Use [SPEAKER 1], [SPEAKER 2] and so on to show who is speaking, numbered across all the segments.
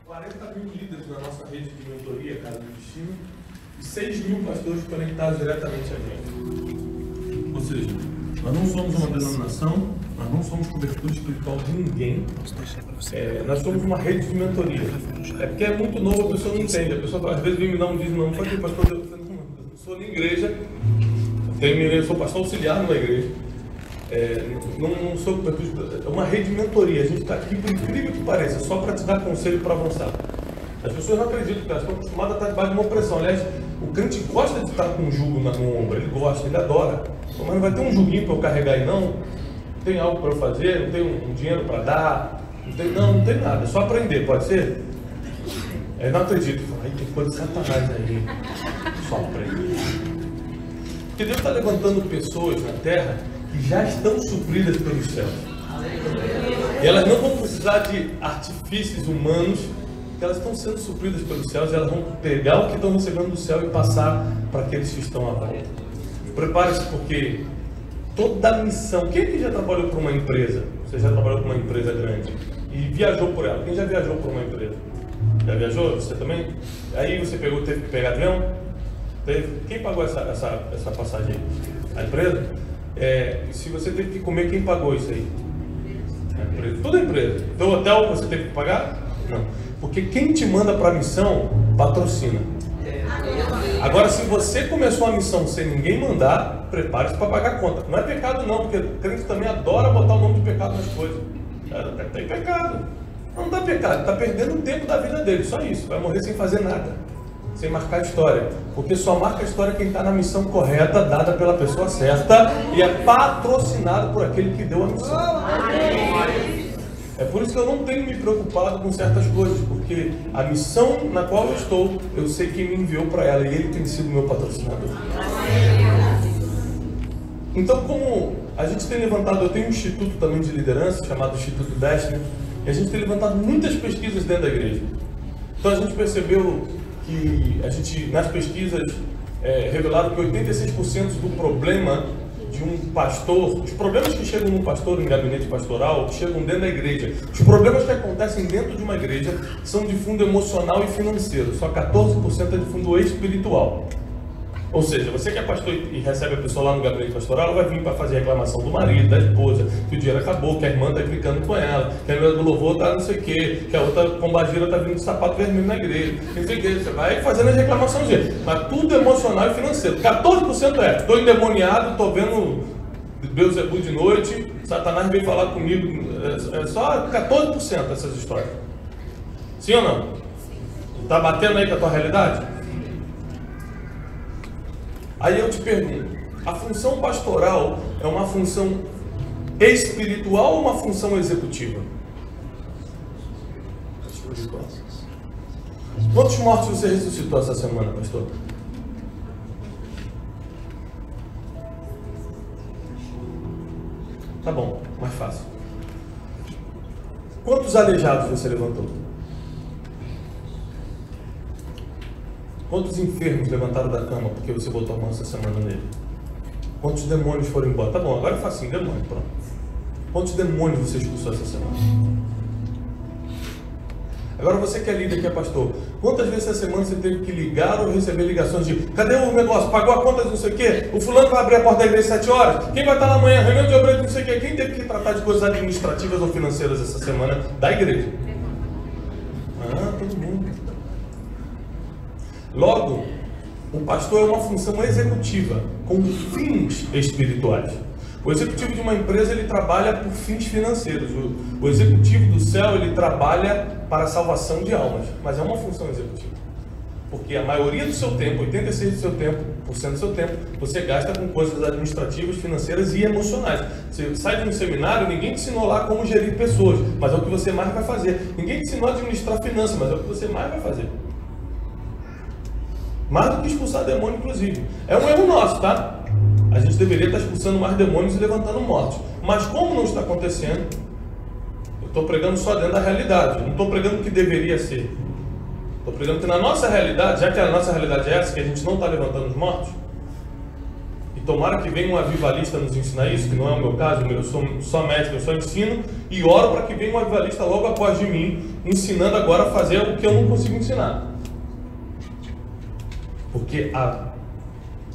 [SPEAKER 1] 40.000 líderes na nossa rede de mentoria, Casa do Destino, e 6.000 pastores conectados diretamente a gente. Ou seja, nós não somos uma denominação, nós não somos cobertura espiritual de ninguém, nós somos uma rede de mentoria. É porque é muito novo, a pessoa não entende. A pessoa às vezes vem me dar um dízimo, não foi que pastor, eu não sou nem igreja, eu sou pastor auxiliar numa igreja. Não sou cobertura, é uma rede de mentoria. A gente está aqui, por incrível que pareça, só para te dar conselho para avançar. As pessoas não acreditam, porque elas estão acostumadas a estar debaixo de uma opressão. Aliás, o crente gosta de estar com um jugo no ombro, ele gosta, ele adora. Mas não vai ter um juguinho para eu carregar aí, não. Não tem algo para eu fazer, não tem um dinheiro para dar, não tem nada, é só aprender, pode ser? Eu não acredito, ai, tem coisa de Satanás aí, só aprender. Porque Deus está levantando pessoas na terra que já estão supridas pelos céus. E elas não vão precisar de artifícios humanos, porque elas estão sendo supridas pelos céus, e elas vão pegar o que estão recebendo do céu e passar para aqueles que estão à volta. Prepare-se, porque toda a missão... Quem aqui já trabalhou por uma empresa? Você já trabalhou por uma empresa grande e viajou por ela? Quem já viajou por uma empresa? Já viajou? Você também? Aí você teve que pegar avião? Teve? Quem pagou essa passagem aí? A empresa? Se você teve que comer, quem pagou isso aí? A empresa. Toda a empresa. Então, o hotel você teve que pagar? Não. Porque quem te manda para a missão, patrocina. Agora, se você começou a missão sem ninguém mandar, prepare-se para pagar a conta. Não é pecado não, porque o crente também adora botar o nome de pecado nas coisas. Tem pecado. Não dá pecado, está perdendo o tempo da vida dele, só isso. Vai morrer sem fazer nada, sem marcar a história. Porque só marca a história quem está na missão correta, dada pela pessoa certa, e é patrocinado por aquele que deu a missão. É por isso que eu não tenho me preocupado com certas coisas, porque a missão na qual eu estou, eu sei quem me enviou para ela, e ele tem sido meu patrocinador. Então, como a gente tem levantado, eu tenho um instituto também de liderança, chamado Instituto Destiny, e a gente tem levantado muitas pesquisas dentro da igreja. Então a gente percebeu que, nas pesquisas, revelaram que 86% do problema de um pastor, os problemas que chegam num pastor, em gabinete pastoral, que chegam dentro da igreja, os problemas que acontecem dentro de uma igreja são de fundo emocional e financeiro, só 14% é de fundo espiritual. Ou seja, você que é pastor e recebe a pessoa lá no gabinete pastoral, ela vai vir para fazer reclamação do marido, da esposa, que o dinheiro acabou, que a irmã está implicando com ela, que a irmã do louvor está não sei o quê, que a outra pombagira está vindo de sapato vermelho na igreja, não sei o quê. Você vai fazendo as reclamações, mas tudo emocional e financeiro. 14% estou endemoniado, estou vendo Beelzebub de noite, Satanás veio falar comigo, só 14% essas histórias. Sim ou não? Está batendo aí com a tua realidade? Aí eu te pergunto, a função pastoral é uma função espiritual ou uma função executiva? Quantos mortos você ressuscitou essa semana, pastor? Tá bom, mais fácil. Quantos aleijados você levantou? Quantos enfermos levantaram da cama porque você botou a mão essa semana nele? Quantos demônios foram embora? Tá bom, agora é facinho, demônio, pronto. Quantos demônios você expulsou essa semana? Agora você que é líder, que é pastor, quantas vezes essa semana você teve que ligar ou receber ligações de cadê o negócio? Pagou a conta de não sei o quê? O fulano vai abrir a porta da igreja às 7 horas? Quem vai estar lá amanhã? Reunião de obreiros não sei o quê? Quem teve que tratar de coisas administrativas ou financeiras essa semana da igreja? Todo mundo. Logo, o pastor é uma função executiva, com fins espirituais. O executivo de uma empresa, ele trabalha por fins financeiros. O executivo do céu, ele trabalha para a salvação de almas, mas é uma função executiva. Porque a maioria do seu tempo, 86% do seu tempo, você gasta com coisas administrativas, financeiras e emocionais. Você sai de um seminário, ninguém te ensinou lá como gerir pessoas, mas é o que você mais vai fazer. Ninguém te ensinou a administrar finanças, mas é o que você mais vai fazer. Mais do que expulsar demônio, inclusive. É um erro nosso, tá? A gente deveria estar expulsando mais demônios e levantando mortos. Mas como não está acontecendo, eu estou pregando só dentro da realidade. Eu não estou pregando o que deveria ser. Estou pregando que na nossa realidade, já que a nossa realidade é essa, que a gente não está levantando os mortos, e tomara que venha um avivalista nos ensinar isso, que não é o meu caso, eu sou só mestre, eu só ensino, e oro para que venha um avivalista logo após de mim, ensinando agora a fazer o que eu não consigo ensinar. Porque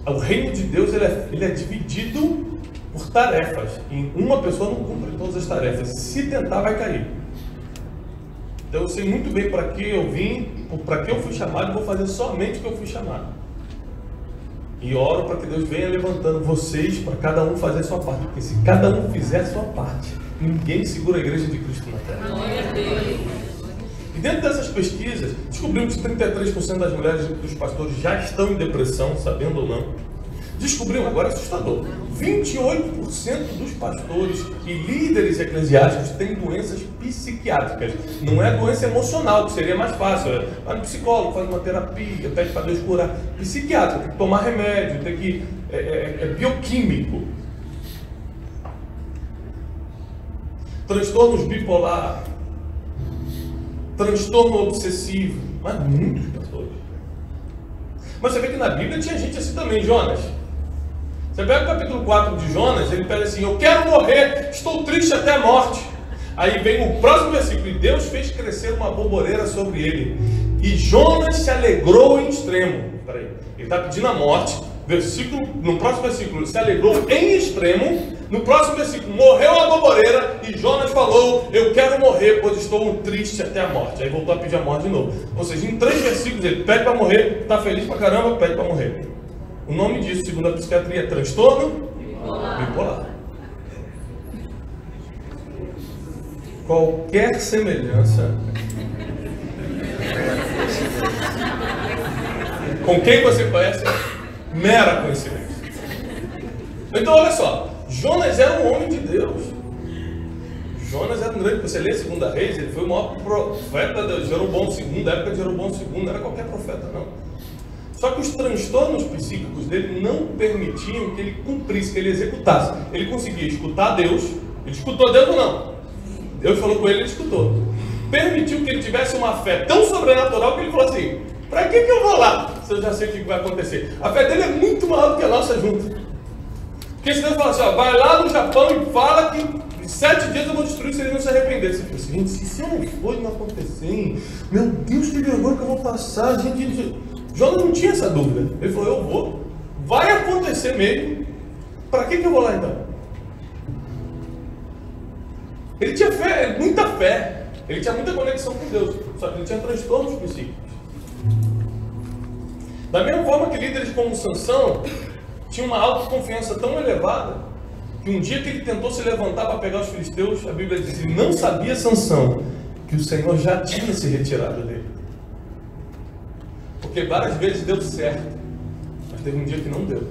[SPEAKER 1] o reino de Deus ele é dividido por tarefas, e uma pessoa não cumpre todas as tarefas, se tentar vai cair. Então eu sei muito bem para que eu vim, para que eu fui chamado, e vou fazer somente o que eu fui chamado. E oro para que Deus venha levantando vocês para cada um fazer a sua parte. Porque se cada um fizer a sua parte, ninguém segura a igreja de Cristo na terra. E dentro dessas pesquisas, descobrimos que 33% das mulheres dos pastores já estão em depressão, sabendo ou não. Descobrimos, agora é assustador, 28% dos pastores e líderes eclesiásticos têm doenças psiquiátricas. Não é doença emocional, que seria mais fácil. Vai no psicólogo, faz uma terapia, pede para Deus curar. Psiquiátrico, tem que tomar remédio, tem que... é bioquímico. Transtornos bipolar, transtorno obsessivo, mas muitos pastores. Mas você vê que na Bíblia tinha gente assim também, Jonas. Você pega o capítulo 4 de Jonas, ele pede assim: eu quero morrer, estou triste até a morte. Aí vem o próximo versículo: e Deus fez crescer uma borboleira sobre ele, e Jonas se alegrou em extremo. Peraí, ele está pedindo a morte. No próximo versículo, se alegrou em extremo. No próximo versículo, morreu a borboleira, e Jonas falou: eu quero morrer, pois estou triste até a morte. Aí voltou a pedir a morte de novo. Ou seja, em 3 versículos ele pede para morrer, está feliz pra caramba, pede para morrer. O nome disso, segundo a psiquiatria, é transtorno bipolar. Qualquer semelhança com quem você conhece, mera coincidência. Então olha só, Jonas era um homem de Deus. Jonas era um grande, você lê 2 Reis, ele foi o maior profeta de Jeroboão II, da época de Jeroboão II, não era qualquer profeta não. Só que os transtornos psíquicos dele não permitiam que ele cumprisse, que ele executasse. Ele conseguia escutar Deus. Ele escutou Deus ou não? Deus falou com ele, ele escutou. Permitiu que ele tivesse uma fé tão sobrenatural que ele falou assim: para que eu vou lá se eu já sei o que vai acontecer? A fé dele é muito maior do que a nossa junta. Porque se Deus fala assim: ó, vai lá no Japão e fala que em 7 dias eu vou destruir se ele não se arrepender. Você fala assim: gente, se eu não for e não acontecer, hein? Meu Deus, que vergonha que eu vou passar, gente. Jonas não tinha essa dúvida. Ele falou: eu vou, vai acontecer mesmo. Para que eu vou lá então? Ele tinha fé, muita fé. Ele tinha muita conexão com Deus. Só que ele tinha transtornos psíquicos. Da mesma forma que líderes como Sansão tinham uma autoconfiança tão elevada que um dia que ele tentou se levantar para pegar os filisteus, a Bíblia diz: ele não sabia, Sansão, que o Senhor já tinha se retirado dele. Porque várias vezes deu certo, mas teve um dia que não deu.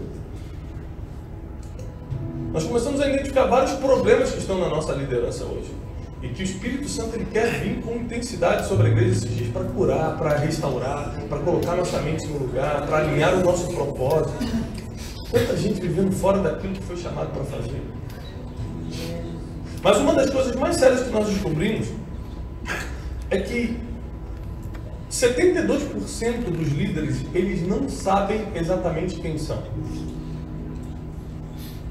[SPEAKER 1] Nós começamos a identificar vários problemas que estão na nossa liderança hoje. E que o Espírito Santo ele quer vir com intensidade sobre a igreja esses dias para curar, para restaurar, para colocar nossa mente no lugar, para alinhar o nosso propósito. Quanta gente vivendo fora daquilo que foi chamado para fazer. Mas uma das coisas mais sérias que nós descobrimos é que 72% dos líderes, eles não sabem exatamente quem são.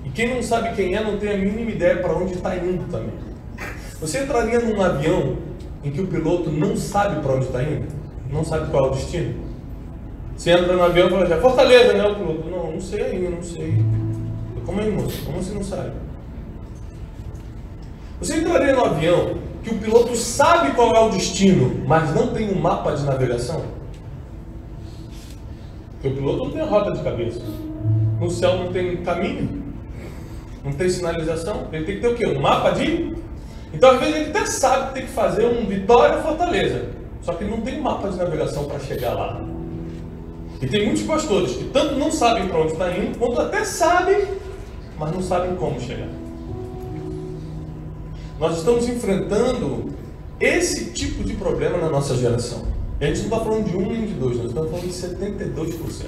[SPEAKER 1] E quem não sabe quem é, não tem a mínima ideia para onde está indo também. Você entraria num avião em que o piloto não sabe para onde está indo? Não sabe qual é o destino? Você entra no avião e fala: é Fortaleza, né? O piloto: não sei ainda, não sei. Como é, moço? Como você não sabe? Você entraria no avião que o piloto sabe qual é o destino, mas não tem um mapa de navegação? Porque o piloto não tem a rota de cabeça. No céu não tem caminho, não tem sinalização. Ele tem que ter o quê? Um mapa de... Então às vezes ele até sabe que tem que fazer um Vitória-Fortaleza, só que ele não tem um mapa de navegação para chegar lá. E tem muitos pastores que tanto não sabem para onde está indo, quanto até sabem, mas não sabem como chegar. Nós estamos enfrentando esse tipo de problema na nossa geração. E a gente não está falando de 1 nem de 2, nós estamos falando de 72%.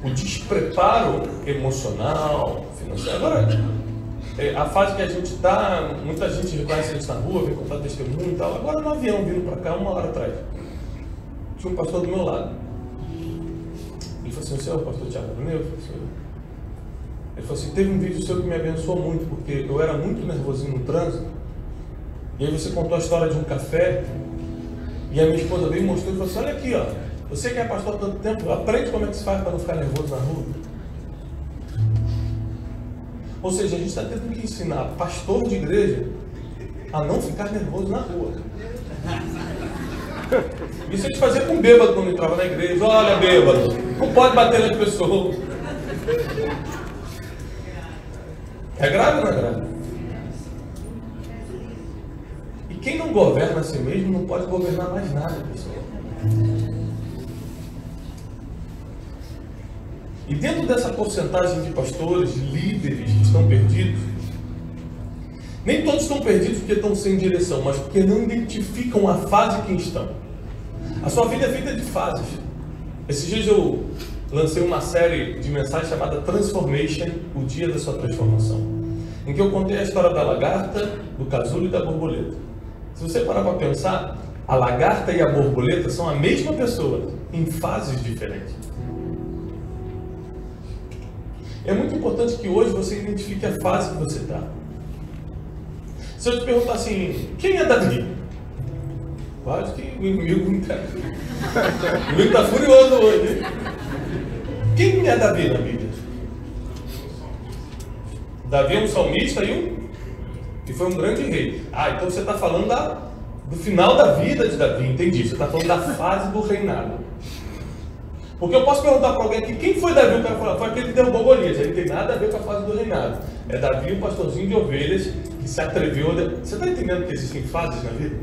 [SPEAKER 1] O despreparo emocional, financeiro. Agora, a fase que a gente está, muita gente reconhece a gente na rua, vem contar testemunho e tal. Agora no avião, vindo para cá 1 hora atrás, tinha um pastor do meu lado. Ele falou assim, o senhor é o pastor Tiago Brunel? Eu falei assim, ele falou assim, teve um vídeo seu que me abençoou muito, porque eu era muito nervosinho no trânsito, e aí você contou a história de um café, e a minha esposa veio e mostrou e falou assim, olha aqui, ó, você que é pastor há tanto tempo, aprende como é que se faz para não ficar nervoso na rua. Ou seja, a gente está tendo que ensinar pastor de igreja a não ficar nervoso na rua. Isso a gente fazia com bêbado quando entrava na igreja. Olha, bêbado, não pode bater nas pessoas. É grave ou não é grave? E quem não governa a si mesmo não pode governar mais nada, pessoal. E dentro dessa porcentagem de pastores, líderes que estão perdidos, nem todos estão perdidos porque estão sem direção, mas porque não identificam a fase que estão. A sua vida é feita de fases. Esses dias eu lancei uma série de mensagens chamada Transformation, o dia da sua transformação, em que eu contei a história da lagarta, do casulo e da borboleta. Se você parar para pensar, a lagarta e a borboleta são a mesma pessoa, em fases diferentes. É muito importante que hoje você identifique a fase que você está. Se eu te perguntar assim, quem é Davi? Quase que o inimigo não está. O inimigo está furioso hoje, hein? Quem é Davi na Bíblia? Davi é um salmista e foi um grande rei. Ah, então você está falando do final da vida de Davi, entendi. Você está falando da fase do reinado. Porque eu posso perguntar para alguém aqui, quem foi Davi? O cara fala, foi aquele que derrubou Golias. Ele não tem nada a ver com a fase do reinado. É Davi, um pastorzinho de ovelhas, que se atreveu a... Você está entendendo que existem fases na vida?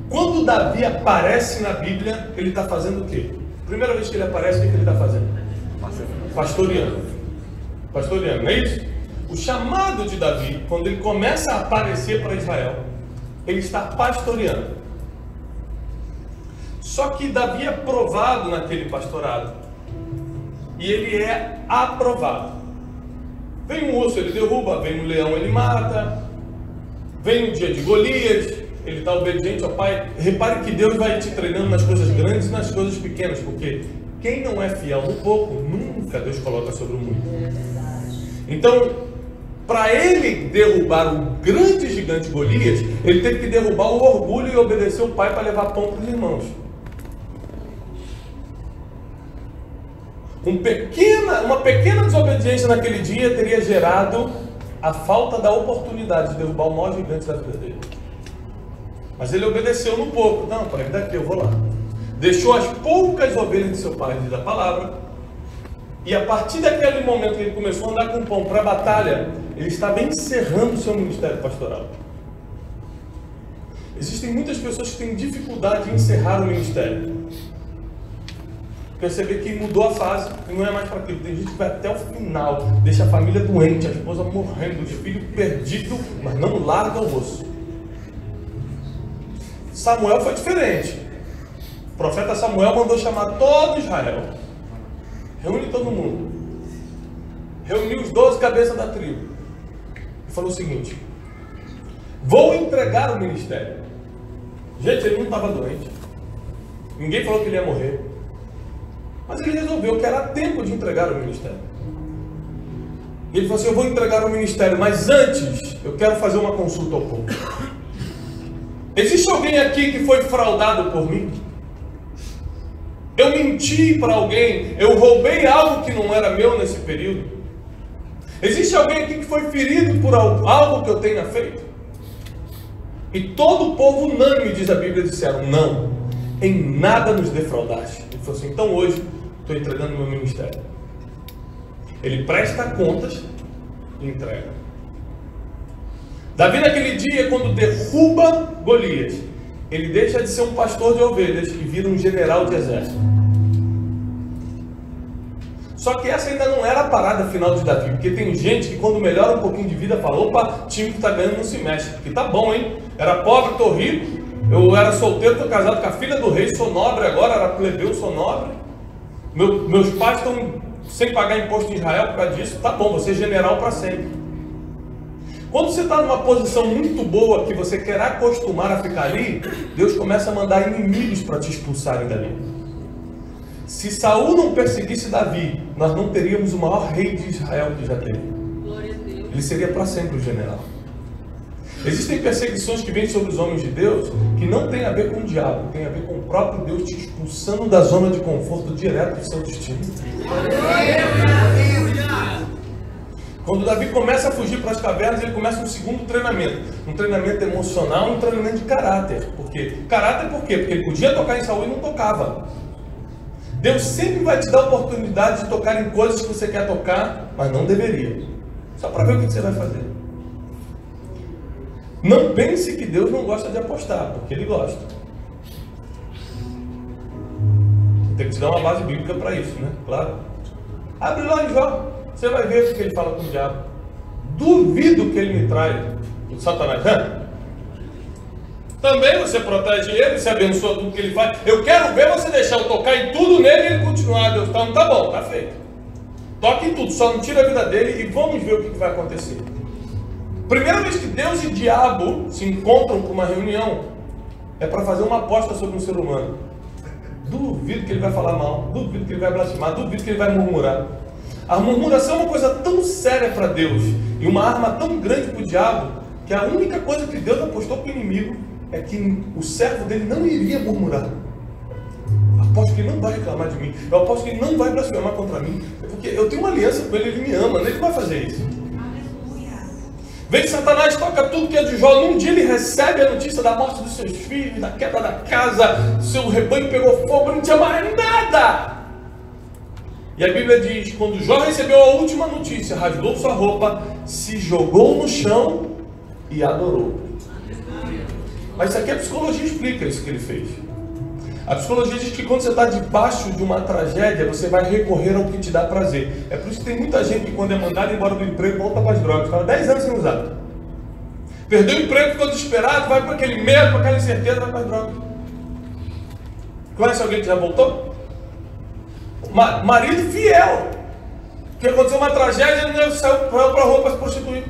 [SPEAKER 1] Quando Davi aparece na Bíblia, ele está fazendo o quê? Primeira vez que ele aparece, o que ele está fazendo? Pastoreando. Pastoreando, não é isso? O chamado de Davi, quando ele começa a aparecer para Israel, ele está pastoreando. Só que Davi é provado naquele pastorado. E ele é aprovado. Vem um urso, ele derruba. Vem um leão, ele mata. Vem o dia de Golias, ele está obediente ao pai. Repare que Deus vai te treinando nas coisas grandes e nas coisas pequenas. Porque quem não é fiel no pouco, nunca Deus coloca sobre o muito. Então, para ele derrubar o grande gigante Golias, ele teve que derrubar o orgulho e obedecer o pai para levar pão para os irmãos. Uma pequena desobediência naquele dia teria gerado a falta da oportunidade de derrubar o maior gigante da vida dele. Mas ele obedeceu no pouco. Não, para ele daqui, eu vou lá. Deixou as poucas ovelhas de seu pai, diz a palavra. E a partir daquele momento que ele começou a andar com pão para a batalha, ele estava encerrando o seu ministério pastoral. Existem muitas pessoas que têm dificuldade em encerrar o ministério. Perceber que mudou a fase e não é mais para aquilo. Tem gente que vai até o final, deixa a família doente, a esposa morrendo, os filhos perdidos, mas não larga o osso. Samuel foi diferente. O profeta Samuel mandou chamar todo Israel. Reúne todo mundo. Reuniu os 12 cabeças da tribo. E falou o seguinte: vou entregar o ministério. Gente, ele não estava doente. Ninguém falou que ele ia morrer. Mas ele resolveu que era tempo de entregar o ministério. E ele falou assim: eu vou entregar o ministério, mas antes eu quero fazer uma consulta ao povo. Existe alguém aqui que foi fraudado por mim? Eu menti para alguém? Eu roubei algo que não era meu nesse período? Existe alguém aqui que foi ferido por algo que eu tenha feito? E todo o povo unânime, diz a Bíblia, disseram: não, em nada nos defraudaste. Ele falou assim: então hoje estou entregando o meu ministério. Ele presta contas e entrega. Davi naquele dia, quando derruba Golias, ele deixa de ser um pastor de ovelhas e vira um general de exército. Só que essa ainda não era a parada final de Davi, porque tem gente que quando melhora um pouquinho de vida fala: opa, time que está ganhando não se mexe, porque tá bom, hein? Era pobre, estou rico, eu era solteiro, estou casado com a filha do rei, sou nobre agora, era plebeu, sou nobre. Meus pais estão sem pagar imposto em Israel por causa disso. Tá bom, você é general para sempre. Quando você está numa posição muito boa, que você quer acostumar a ficar ali, Deus começa a mandar inimigos para te expulsarem dali. Se Saul não perseguisse Davi, nós não teríamos o maior rei de Israel que já teve.
[SPEAKER 2] Glória a Deus.
[SPEAKER 1] Ele seria para sempre o general. Existem perseguições que vêm sobre os homens de Deus que não tem a ver com o diabo, tem a ver com o próprio Deus te expulsando da zona de conforto direto do seu destino. Quando Davi começa a fugir para as cavernas, ele começa um segundo treinamento. Um treinamento emocional, um treinamento de caráter. Por quê? Caráter por quê? Porque ele podia tocar em Saul e não tocava. Deus sempre vai te dar a oportunidade de tocar em coisas que você quer tocar, mas não deveria. Só para ver o que você vai fazer. Não pense que Deus não gosta de apostar, porque Ele gosta. Tem que te dar uma base bíblica para isso, né? Claro. Abre lá em Jó. Você vai ver o que ele fala com o diabo. Duvido que ele me trai, o Satanás. Também você protege ele, você abençoa tudo que ele faz. Eu quero ver você deixar eu tocar em tudo nele e ele continuar. Deus, tá bom, tá feito. Toque em tudo, só não tira a vida dele e vamos ver o que vai acontecer. Primeira vez que Deus e diabo se encontram para uma reunião, é para fazer uma aposta sobre um ser humano. Duvido que ele vai falar mal, duvido que ele vai blasfemar, duvido que ele vai murmurar. A murmuração é uma coisa tão séria para Deus e uma arma tão grande para o diabo, que a única coisa que Deus apostou para o inimigo é que o servo dele não iria murmurar. Eu aposto que ele não vai reclamar de mim, eu aposto que ele não vai blasfemar contra mim, porque eu tenho uma aliança com ele, ele me ama, ele vai fazer isso. Vem Satanás, toca tudo que é de Jó. Num dia ele recebe a notícia da morte dos seus filhos, da queda da casa, seu rebanho pegou fogo, não tinha mais nada. E a Bíblia diz, quando Jó recebeu a última notícia, rasgou sua roupa, se jogou no chão e adorou. Mas isso aqui a psicologia explica isso que ele fez. A psicologia diz que quando você está debaixo de uma tragédia, você vai recorrer ao que te dá prazer. É por isso que tem muita gente que quando é mandada embora do emprego, volta para as drogas. Estava 10 anos sem usar. Perdeu o emprego, ficou desesperado, vai para aquele medo, para aquela incerteza, vai para as drogas. Conhece alguém que já voltou? Marido fiel. Que aconteceu uma tragédia, ele saiu para a rua para se prostituir.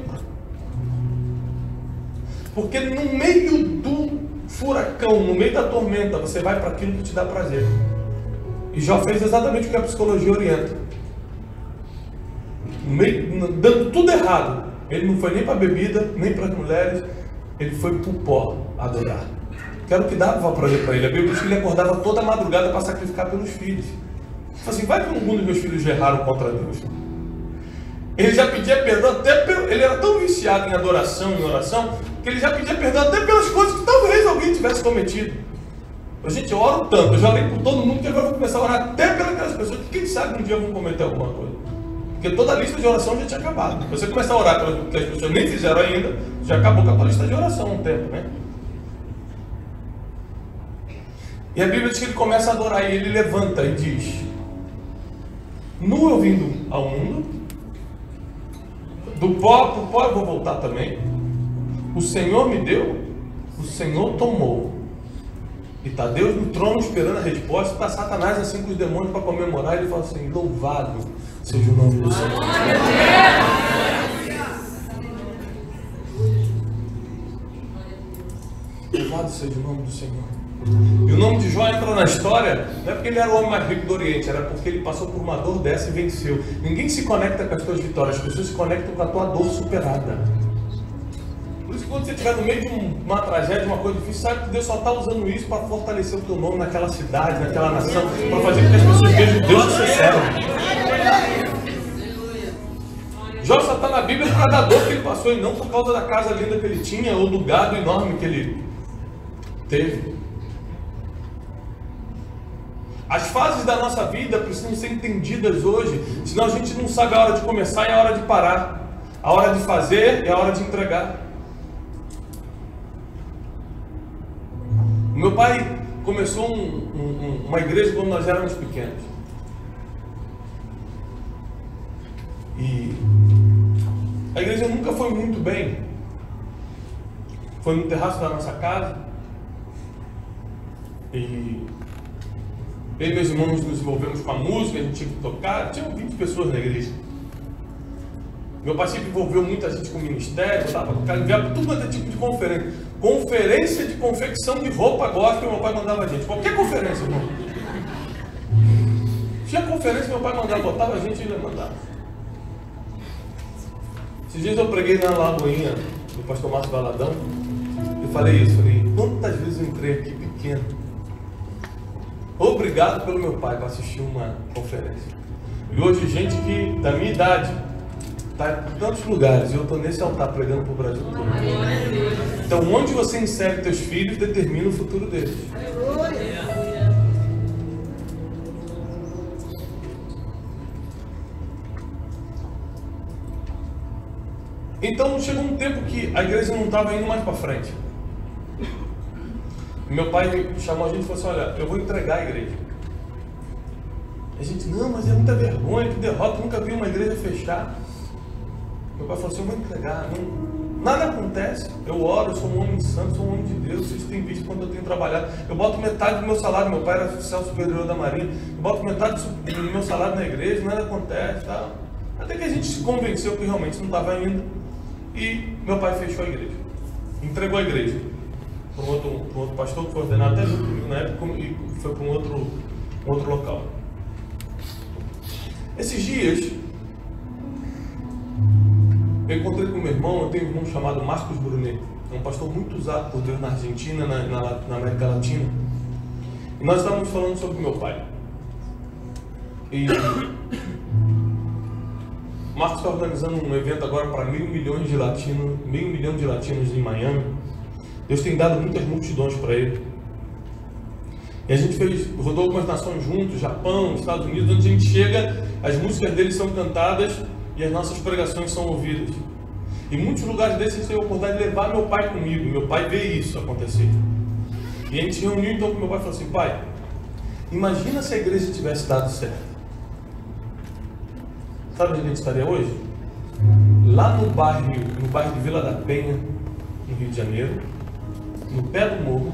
[SPEAKER 1] Porque no meio do furacão, no meio da tormenta, você vai para aquilo que te dá prazer. E Jó fez exatamente o que a psicologia orienta. No meio, dando tudo errado. Ele não foi nem para a bebida, nem para as mulheres. Ele foi para o pó adorar. Quero que dava prazer para ele. A Bíblia diz que ele acordava toda madrugada para sacrificar pelos filhos. Ele falou assim, vai que algum dos meus filhos erraram contra Deus. Ele já pedia perdão até ele era tão viciado em adoração, em oração, que ele já pedia perdão até pelas coisas que talvez alguém tivesse cometido. Gente, eu oro tanto, eu já orei por todo mundo, que agora eu vou começar a orar até pelas pessoas que quem sabe um dia vão cometer alguma coisa. Porque toda a lista de oração já tinha acabado. Se você começar a orar pelas que as pessoas nem fizeram ainda, já acabou com a tua lista de oração há um tempo, né? E a Bíblia diz que ele começa a adorar e ele levanta e diz: nu eu vindo ao mundo, do pó para o pó eu vou voltar também. O Senhor me deu, o Senhor tomou. E está Deus no trono esperando a resposta. Está Satanás assim com os demônios para comemorar. Ele fala assim: louvado seja o nome do Senhor. Louvado seja o nome do Senhor. E o nome de Jó entra na história, não é porque ele era o homem mais rico do Oriente, era porque ele passou por uma dor dessa e venceu. Ninguém se conecta com as tuas vitórias, as pessoas se conectam com a tua dor superada. Por isso que quando você estiver no meio de uma tragédia, uma coisa difícil, sabe que Deus só está usando isso para fortalecer o teu nome naquela cidade, naquela nação, para fazer com que as pessoas vejam o Deus que você serve. Jó só está na Bíblia por causa da dor que ele passou e não por causa da casa linda que ele tinha ou do gado enorme que ele teve. As fases da nossa vida precisam ser entendidas hoje, senão a gente não sabe a hora de começar e a hora de parar, a hora de fazer e a hora de entregar. O meu pai começou uma igreja quando nós éramos pequenos. E a igreja nunca foi muito bem. Foi no terraço da nossa casa. E eu e meus irmãos nos envolvemos com a música, a gente tinha que tocar, tinha 20 pessoas na igreja. Meu pai sempre envolveu muita gente com o ministério, botava para tocar, enviava tudo quanto é tipo de conferência. Conferência de confecção de roupa gospel, meu pai mandava a gente. Qualquer conferência, irmão. Tinha conferência, meu pai mandava, botava a gente e ele mandava. Esses dias eu preguei na Lagoinha, do pastor Márcio Valadão, e falei isso, falei, quantas vezes eu entrei aqui pequeno, obrigado pelo meu pai para assistir uma conferência. E hoje gente que, da minha idade, está em tantos lugares, e eu estou nesse altar pregando para o Brasil todo. Então, onde você insere teus filhos, determina o futuro deles. Então, chegou um tempo que a igreja não estava indo mais para frente. Meu pai chamou a gente e falou assim, olha, eu vou entregar a igreja. A gente, não, mas é muita vergonha, que derrota, nunca vi uma igreja fechar. Meu pai falou assim, eu vou entregar, nada acontece, eu oro, eu sou um homem santo, sou um homem de Deus, vocês têm visto quando eu tenho trabalhado, eu boto metade do meu salário, meu pai era oficial superior da Marinha, eu boto metade do meu salário na igreja, nada acontece, tá? Até que a gente se convenceu que realmente não estava indo, e meu pai fechou a igreja, entregou a igreja para um outro pastor que foi ordenado até junto comigo na época, e foi para um outro local. Esses dias, eu encontrei com meu irmão, eu tenho um irmão chamado Marcos Brunet, é um pastor muito usado por Deus na Argentina, na América Latina. E nós estávamos falando sobre meu pai. E Marcos está organizando um evento agora para 1.000 milhões de latinos, 1.000 milhão de latinos em Miami. Deus tem dado muitas multidões para ele. E a gente rodou algumas nações juntos, Japão, Estados Unidos, onde a gente chega, as músicas dele são cantadas e as nossas pregações são ouvidas. Em muitos lugares desses eu tenho a oportunidade de levar meu pai comigo. Meu pai vê isso acontecer. E a gente se reuniu então com meu pai e falou assim, pai, imagina se a igreja tivesse dado certo. Sabe onde a gente estaria hoje? Lá no bairro de Vila da Penha, no Rio de Janeiro, no pé do morro,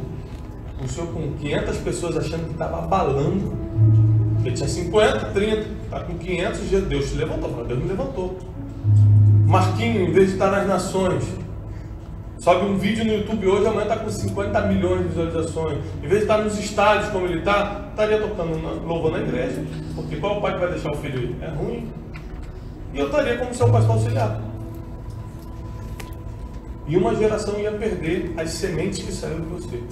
[SPEAKER 1] o senhor com 500 pessoas achando que estava abalando. Ele tinha 50, 30, está com 500, Deus te levantou. Deus me levantou. Marquinho, em vez de estar nas nações, sobe um vídeo no YouTube hoje, amanhã está com 50 milhões de visualizações. Em vez de estar nos estádios como ele está, estaria tocando, louvando a igreja. Porque qual é o pai que vai deixar o filho ir? É ruim. E eu estaria como seu pastor auxiliar. E uma geração ia perder as sementes que saíram de você.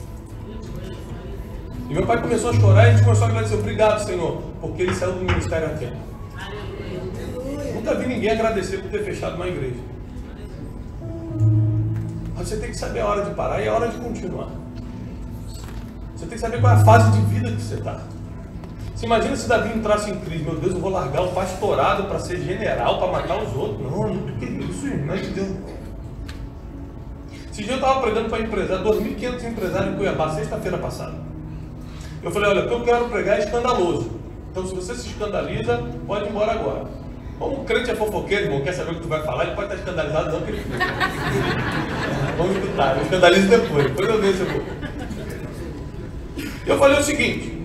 [SPEAKER 1] E meu pai começou a chorar e a gente começou a agradecer. Obrigado, Senhor, porque ele saiu do ministério a tempo. Nunca vi ninguém agradecer por ter fechado uma igreja. Mas você tem que saber a hora de parar e a hora de continuar. Você tem que saber qual é a fase de vida que você está. Você imagina se Davi entrasse em crise. Meu Deus, eu vou largar o pastorado para ser general, para matar os outros. Não, que isso, irmão de Deus. Esse dia eu estava pregando para empresário, 2.500 empresários em Cuiabá, sexta-feira passada. Eu falei, olha, o que eu quero pregar é escandaloso. Então, se você se escandaliza, pode ir embora agora. Como o crente é fofoqueiro, irmão, quer saber o que tu vai falar, ele pode estar escandalizado, não, que ele... Vamos escutar, eu escandalizo depois eu vejo, irmão. Eu falei o seguinte,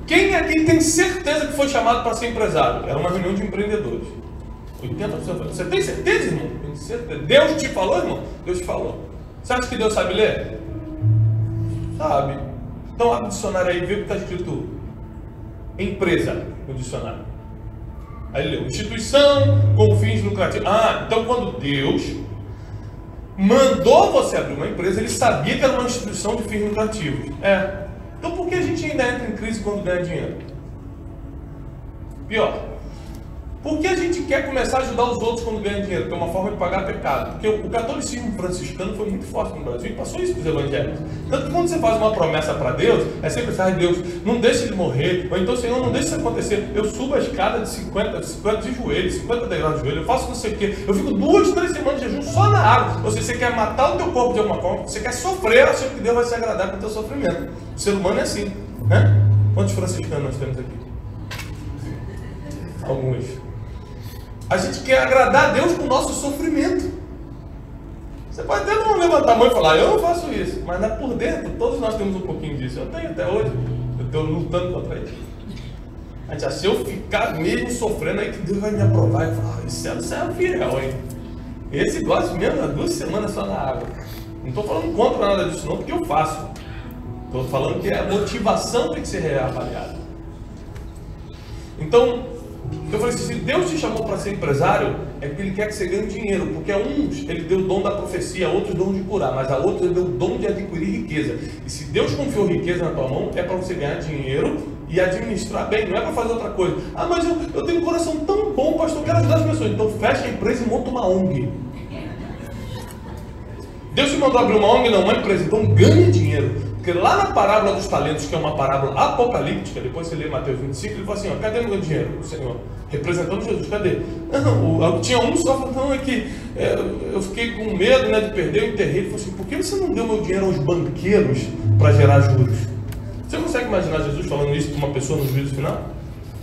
[SPEAKER 1] quem aqui tem certeza que foi chamado para ser empresário? Era uma reunião de empreendedores. 80%. Você tem certeza, irmão? Tem certeza. Deus te falou, irmão? Deus te falou. Você acha que Deus sabe ler? Sabe. Então abre o dicionário aí e vê o que está escrito empresa no dicionário. Aí ele leu, instituição com fins lucrativos. Ah, então quando Deus mandou você abrir uma empresa, ele sabia que era uma instituição de fins lucrativos. Então por que a gente ainda entra em crise quando ganha dinheiro? Pior, por que a gente quer começar a ajudar os outros quando ganha dinheiro? Que é uma forma de pagar pecado. Porque o catolicismo franciscano foi muito forte no Brasil e passou isso para os evangélicos. Tanto que quando você faz uma promessa para Deus, é sempre assim, Deus, não deixe ele morrer, ou então, Senhor, não deixe isso acontecer. Eu subo a escada de 50 de joelhos, 50 degraus de joelho, eu faço não sei o quê. Eu fico 2, 3 semanas de jejum só na água. Ou seja, você quer matar o teu corpo de alguma forma, você quer sofrer, achando que Deus vai se agradar com o teu sofrimento. O ser humano é assim, né? Quantos franciscanos nós temos aqui? Alguns. A gente quer agradar a Deus com o nosso sofrimento. Você pode até não levantar a mão e falar, eu não faço isso. Mas por dentro, todos nós temos um pouquinho disso. Eu tenho até hoje. Eu estou lutando contra isso. A gente, se eu ficar mesmo sofrendo, aí que Deus vai me aprovar. E falar, esse é fiel, hein? Esse gosta mesmo, 2 semanas só na água. Não estou falando contra nada disso não, porque eu faço. Estou falando que a motivação tem que ser reavaliada. Então, eu falei assim, se Deus te chamou para ser empresário, é porque Ele quer que você ganhe dinheiro, porque a uns Ele deu o dom da profecia, a outros o dom de curar, mas a outros Ele deu o dom de adquirir riqueza. E se Deus confiou riqueza na tua mão, é para você ganhar dinheiro e administrar bem, não é para fazer outra coisa. Ah, mas eu tenho um coração tão bom, pastor, eu quero ajudar as pessoas. Então fecha a empresa e monta uma ONG. Deus te mandou abrir uma ONG, não, uma empresa, então ganhe dinheiro. Porque lá na parábola dos talentos, que é uma parábola apocalíptica, depois você lê Mateus 25, ele fala assim, ó, cadê meu dinheiro, o Senhor? Representando Jesus, cadê? Não, tinha um só, não, é que eu fiquei com medo, né, de perder, eu enterrei. Ele falou assim, por que você não deu meu dinheiro aos banqueiros para gerar juros? Você consegue imaginar Jesus falando isso para uma pessoa no juízo final?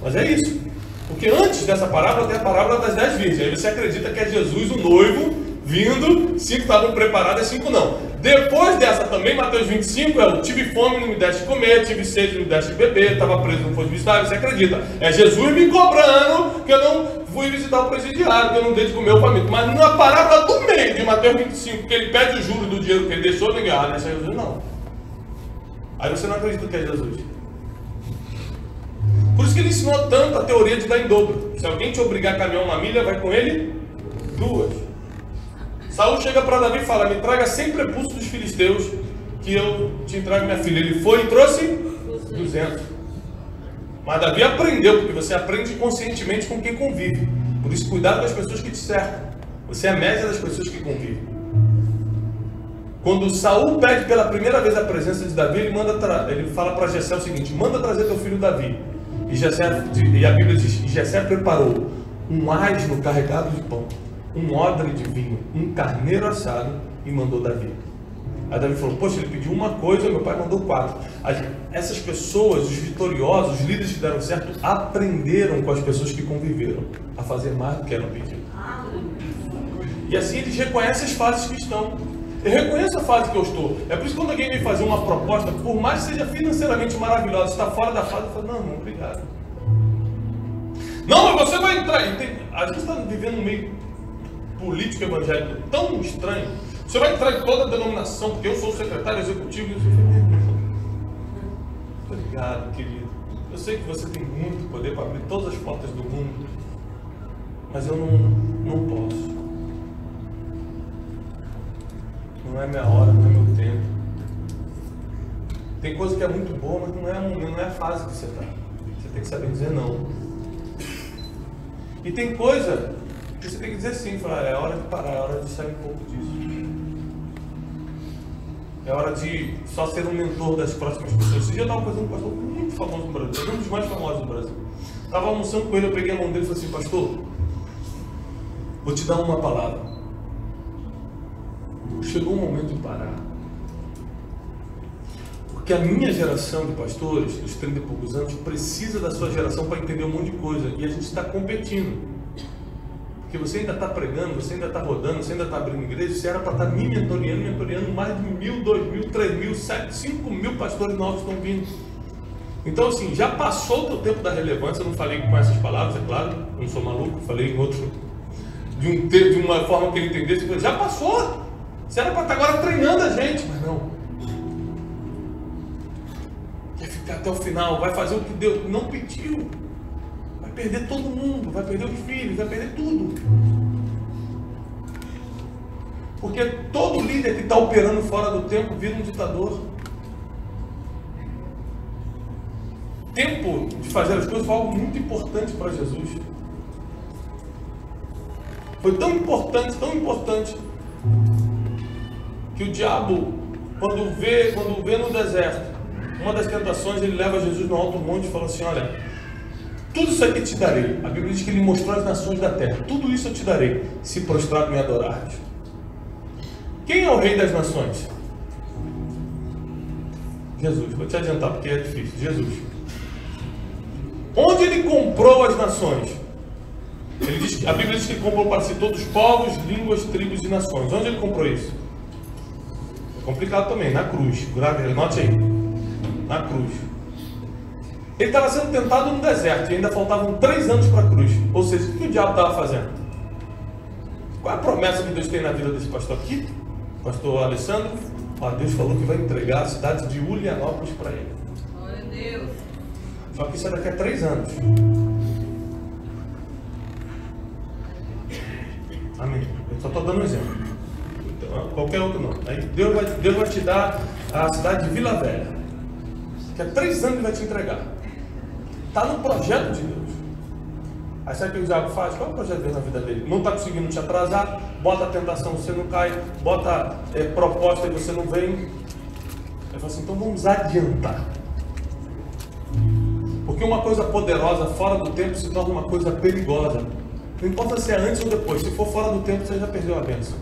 [SPEAKER 1] Mas é isso. Porque antes dessa parábola tem a parábola das 10 virgens. Aí você acredita que é Jesus, o noivo, vindo, 5 estavam preparadas, 5 não. Depois dessa também, Mateus 25, eu tive fome, não me deste de comer, tive sede, não me deste de beber, estava preso, não foi visitar, você acredita? É Jesus me cobrando que eu não fui visitar o presidiário, que eu não dei de comer o faminto. Mas na parábola do meio de Mateus 25, que ele pede o juro do dinheiro que ele deixou, ninguém, deixa Jesus não. Aí você não acredita que é Jesus. Por isso que ele ensinou tanto a teoria de dar em dobro. Se alguém te obrigar a caminhar uma milha, vai com ele 2. Saul chega para Davi e fala, me traga 100 prepúcios dos filisteus, que eu te entrego minha filha. Ele foi e trouxe 200. Mas Davi aprendeu, porque você aprende conscientemente com quem convive. Por isso, cuidado com as pessoas que te cercam. Você é a média das pessoas que convivem. Quando Saul pede pela primeira vez a presença de Davi, ele fala para Jessé o seguinte, manda trazer teu filho Davi. E a Bíblia diz, e Jessé preparou um asno carregado de pão, um odre de vinho, um carneiro assado e mandou Davi. Aí Davi falou, poxa, ele pediu uma coisa, meu pai mandou 4. Essas pessoas, os vitoriosos, os líderes que deram certo, aprenderam com as pessoas que conviveram a fazer mais do que eram pedido. E assim eles reconhecem as fases que estão. Eu reconheço a fase que eu estou. É por isso que quando alguém vem fazer uma proposta, por mais que seja financeiramente maravilhosa, está fora da fase, eu falo, não, obrigado. Não, mas você vai entrar. A gente está vivendo um meio político evangélico tão estranho. Você vai entrar em toda a denominação, porque eu sou o secretário executivo. Obrigado, querido. Eu sei que você tem muito poder para abrir todas as portas do mundo, mas eu não posso. Não é minha hora, não é meu tempo. Tem coisa que é muito boa, mas não é a fase que você está. Você tem que saber dizer não. E tem coisa que você tem que dizer sim, falar, é hora de parar, é hora de sair um pouco disso. É hora de só ser um mentor das próximas pessoas. Esse dia eu estava fazendo um pastor muito famoso no Brasil, um dos mais famosos do Brasil. Estava almoçando com ele, eu peguei a mão dele e falei assim, pastor, vou te dar uma palavra. Chegou o momento de parar. Porque a minha geração de pastores, dos 30 e poucos anos, precisa da sua geração para entender um monte de coisa. E a gente está competindo. Porque você ainda está pregando, você ainda está rodando, você ainda está abrindo igreja, você era para estar me mentoreando mais de 1.000, 2.000, 3.000, 5.000 pastores novos estão vindo. Então assim, já passou o teu tempo da relevância, eu não falei com essas palavras, é claro, eu não sou maluco, falei em outro, de uma forma que ele entendesse, já passou. Você era para estar agora treinando a gente, mas não. Quer ficar até o final, vai fazer o que Deus não pediu. Vai perder todo mundo, vai perder os filhos, vai perder tudo. Porque todo líder que está operando fora do tempo vira um ditador. Tempo de fazer as coisas foi algo muito importante para Jesus. Foi tão importante, que o diabo, quando vê no deserto, uma das tentações, ele leva Jesus no alto monte e fala assim, olha, tudo isso aqui te darei. A Bíblia diz que ele mostrou as nações da terra. Tudo isso eu te darei, se prostrado me adorares. Quem é o rei das nações? Jesus. Vou te adiantar porque é difícil. Jesus. Onde ele comprou as nações? A Bíblia diz que ele comprou para si todos os povos, línguas, tribos e nações. Onde ele comprou isso? É complicado também, na cruz. Note aí. Na cruz. Ele estava sendo tentado no deserto e ainda faltavam 3 anos para a cruz. Ou seja, o que o diabo estava fazendo? Qual é a promessa que Deus tem na vida desse pastor aqui? Pastor Alessandro? Deus falou que vai entregar a cidade de Ulianópolis para ele.
[SPEAKER 2] Glória a Deus.
[SPEAKER 1] Só que isso é daqui a 3 anos. Amém. Eu só estou dando um exemplo. Então, qualquer outro não. Aí Deus vai te dar a cidade de Vila Velha, que há 3 anos Ele vai te entregar. Está no projeto de Deus. Aí sabe o que o diabo faz? Qual é o projeto de Deus na vida dele? Não está conseguindo te atrasar, bota a tentação, você não cai, bota proposta e você não vem. Ele fala assim, então vamos adiantar. Porque uma coisa poderosa fora do tempo se torna uma coisa perigosa. Não importa se é antes ou depois, se for fora do tempo você já perdeu a bênção.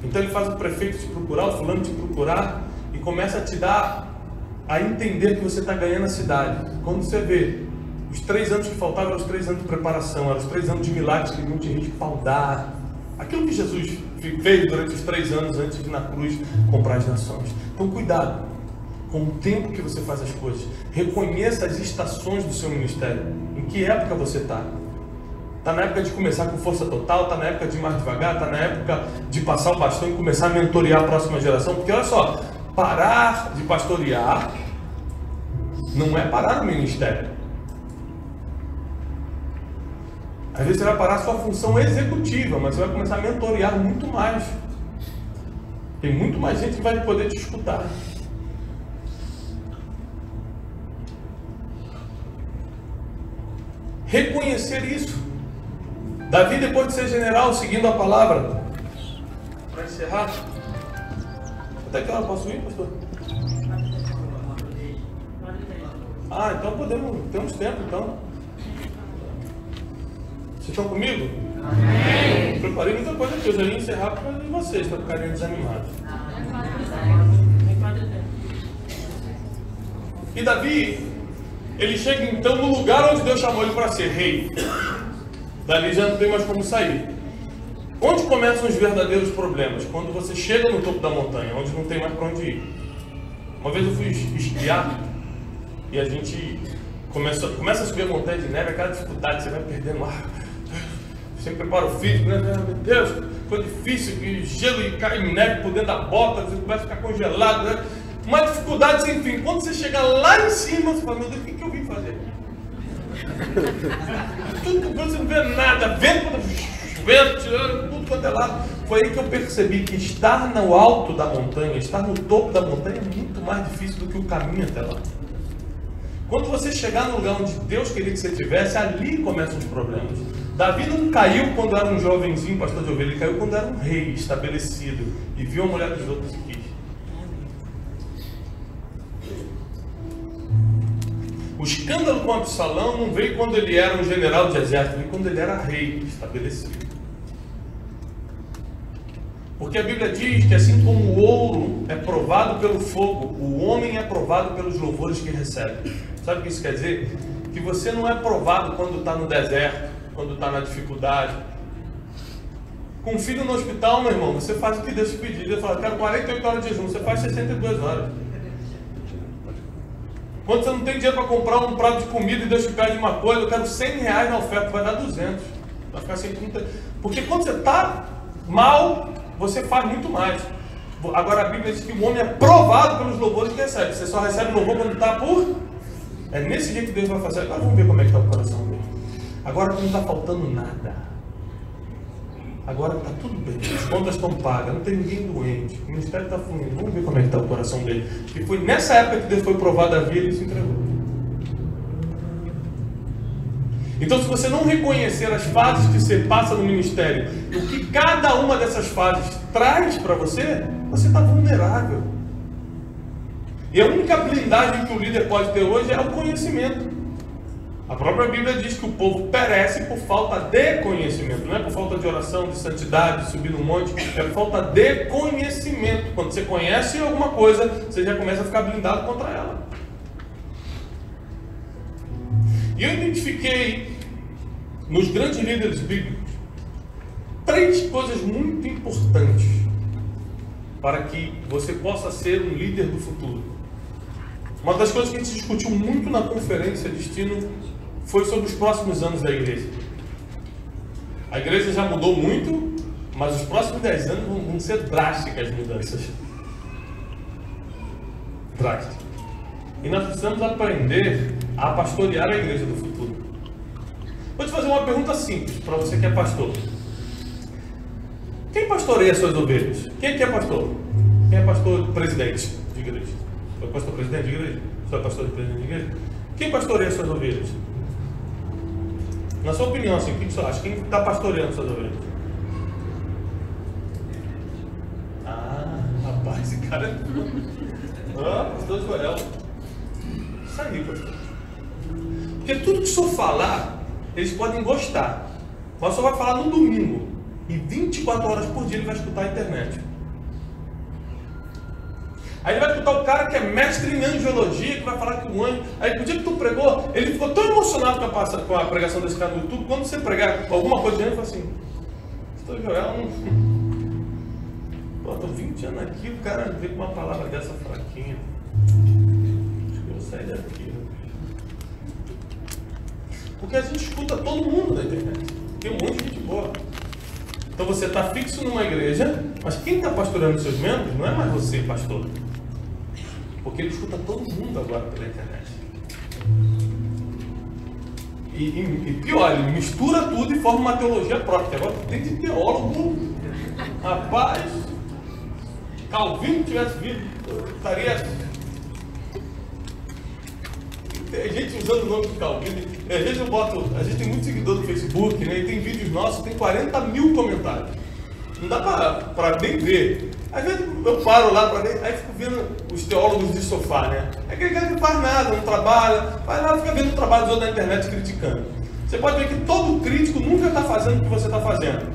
[SPEAKER 1] Então ele faz o prefeito te procurar, o fulano te procurar e começa a te dar a entender que você está ganhando a cidade. Quando você vê os 3 anos que faltavam, eram os 3 anos de preparação, eram os 3 anos de milagres que não tinha gente para dar. Aquilo que Jesus fez durante os 3 anos antes de na cruz comprar as nações. Então cuidado com o tempo que você faz as coisas. Reconheça as estações do seu ministério. Em que época você está? Está na época de começar com força total? Está na época de ir mais devagar? Está na época de passar o bastão e começar a mentorear a próxima geração? Porque olha só, parar de pastorear não é parar no ministério. Às vezes você vai parar a sua função executiva, mas você vai começar a mentorear muito mais. Tem muito mais gente que vai poder te escutar. Reconhecer isso. Davi, depois de ser general, seguindo a palavra, para encerrar, até que hora posso ir, pastor? Ah, então podemos, temos tempo então. Vocês estão comigo? Amém. Eu preparei muita coisa aqui, eu já ia encerrar para vocês, para ficarem desanimados. E Davi, ele chega então no lugar onde Deus chamou ele para ser rei. Dali já não tem mais como sair. Onde começam os verdadeiros problemas? Quando você chega no topo da montanha, onde não tem mais para onde ir. Uma vez eu fui esquiar e a gente começa a subir a montanha de neve, aquela dificuldade, você vai perdendo ar. Você prepara o físico, né? Meu Deus, foi difícil, que gelo e cai neve por dentro da bota, você começa a ficar congelado, né? Uma dificuldade sem fim. Quando você chega lá em cima, você fala, meu Deus, o que eu vim fazer? Tudo, você não vê nada, vento tirando tudo quanto é lado. Foi aí que eu percebi que estar no alto da montanha, estar no topo da montanha é muito mais difícil do que o caminho até lá. Quando você chegar no lugar onde Deus queria que você estivesse, ali começam os problemas. Davi não caiu quando era um jovenzinho pastor de ovelha, ele caiu quando era um rei estabelecido e viu a mulher dos outros e quis. O escândalo com Absalão não veio quando ele era um general de exército, veio quando ele era rei estabelecido. Porque a Bíblia diz que assim como o ouro é provado pelo fogo, o homem é provado pelos louvores que recebe. Sabe o que isso quer dizer? Que você não é provado quando está no deserto, quando está na dificuldade. Com um filho no hospital, meu irmão, você faz o que Deus te pediu. Ele fala, quero 48 horas de jejum, você faz 62 horas. Quando você não tem dinheiro para comprar um prato de comida e Deus te pede uma coisa, eu quero 100 reais na oferta, vai dar 200. Vai ficar sem 30. Porque quando você está mal, você faz muito mais. Agora a Bíblia diz que o homem é provado pelos louvores que recebe. Você só recebe louvor quando está por... É nesse jeito que Deus vai fazer. Agora vamos ver como é que está o coração dele. Agora não está faltando nada. Agora está tudo bem. As contas estão pagas, não tem ninguém doente. O ministério está fluindo. Vamos ver como é que está o coração dele. E foi nessa época que Deus foi provar Davi e ele se entregou. Então, se você não reconhecer as fases que você passa no ministério, o que cada uma dessas fases traz para você, você está vulnerável. E a única blindagem que o líder pode ter hoje é o conhecimento. A própria Bíblia diz que o povo perece por falta de conhecimento. Não é por falta de oração, de santidade, de subir no monte. É por falta de conhecimento. Quando você conhece alguma coisa, você já começa a ficar blindado contra ela. E eu identifiquei nos grandes líderes bíblicos 3 coisas muito importantes para que você possa ser um líder do futuro. Uma das coisas que a gente discutiu muito na conferência Destino foi sobre os próximos anos da igreja. A igreja já mudou muito, mas os próximos 10 anos vão ser drásticas mudanças. Drásticas. E nós precisamos aprender a pastorear a igreja do futuro. Vou te fazer uma pergunta simples para você que é pastor. Quem pastoreia suas ovelhas? Quem aqui é pastor? Quem é pastor presidente de igreja? Foi pastor presidente de igreja? Você é pastor presidente de igreja? Quem pastoreia suas ovelhas? Na sua opinião, assim, o que você acha? Quem está pastoreando suas ovelhas? Ah, rapaz, esse cara é... Ah, pastor Joel. Isso aí, pastor. Porque tudo que o senhor falar, eles podem gostar. Mas o senhor vai falar no domingo. E 24 horas por dia ele vai escutar a internet. Aí ele vai escutar o cara que é mestre em angiologia, que vai falar que o anjo... Aí no dia que tu pregou, ele ficou tão emocionado com a pregação desse cara no YouTube, quando você pregar alguma coisa dele, ele fala assim, pastor Joel, pô, tô 20 anos aqui, o cara veio com uma palavra dessa fraquinha. Acho que eu vou sair daqui. Porque a gente escuta todo mundo na internet. Tem um monte de gente boa. Então você está fixo numa igreja, mas quem está pastoreando os seus membros não é mais você, pastor. Porque ele escuta todo mundo agora pela internet. E pior, ele mistura tudo e forma uma teologia própria. Agora tem de teólogo. Rapaz, Calvino tivesse vindo, estaria... Tem gente usando o nome de Calvino. Às vezes eu boto, a gente tem muito seguidor no Facebook, né? E tem vídeos nossos, tem 40 mil comentários. Não dá para nem ver. Às vezes eu paro lá para ver, aí fico vendo os teólogos de sofá, né? É aquele cara que não faz nada, não trabalha, vai lá e fica vendo o trabalho dos outros na internet criticando. Você pode ver que todo crítico nunca está fazendo o que você está fazendo.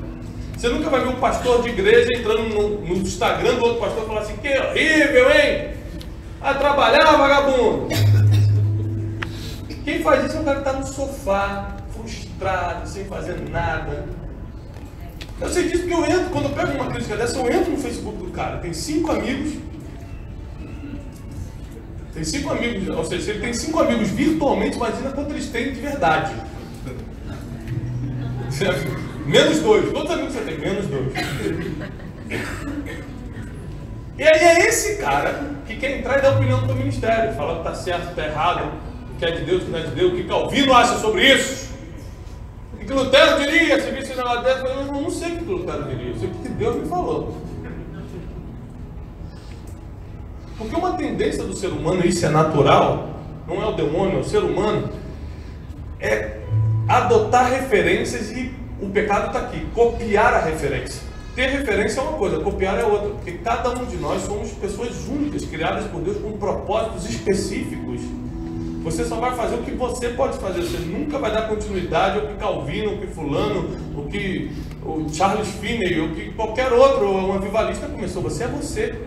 [SPEAKER 1] Você nunca vai ver um pastor de igreja entrando no Instagram do outro pastor e falar assim, que horrível, hein? Vai trabalhar, vagabundo! Quem faz isso é o cara que está no sofá, frustrado, sem fazer nada. Eu sei disso porque eu entro, quando eu pego uma crítica dessa, eu entro no Facebook do cara. Tem 5 amigos. Tem 5 amigos, ou seja, se ele tem 5 amigos virtualmente, imagina quanto eles têm de verdade. Menos 2. Quantos amigos você tem? Menos 2. E aí é esse cara que quer entrar e dar opinião do teu ministério. Falar que está certo, está errado. Que é de Deus, que não é de Deus, o que Calvino acha sobre isso, o que Lutero diria, se visse na dessa, eu não sei o que Lutero diria, eu sei o que Deus me falou. Porque uma tendência do ser humano, e isso é natural, não é o demônio, é o ser humano, é adotar referências e o pecado está aqui, copiar a referência. Ter referência é uma coisa, copiar é outra, porque cada um de nós somos pessoas únicas, criadas por Deus com propósitos específicos. Você só vai fazer o que você pode fazer, você nunca vai dar continuidade ao que Calvino, ao que fulano, o que o Charles Finney, ou que qualquer outro, um avivalista começou. Você é você.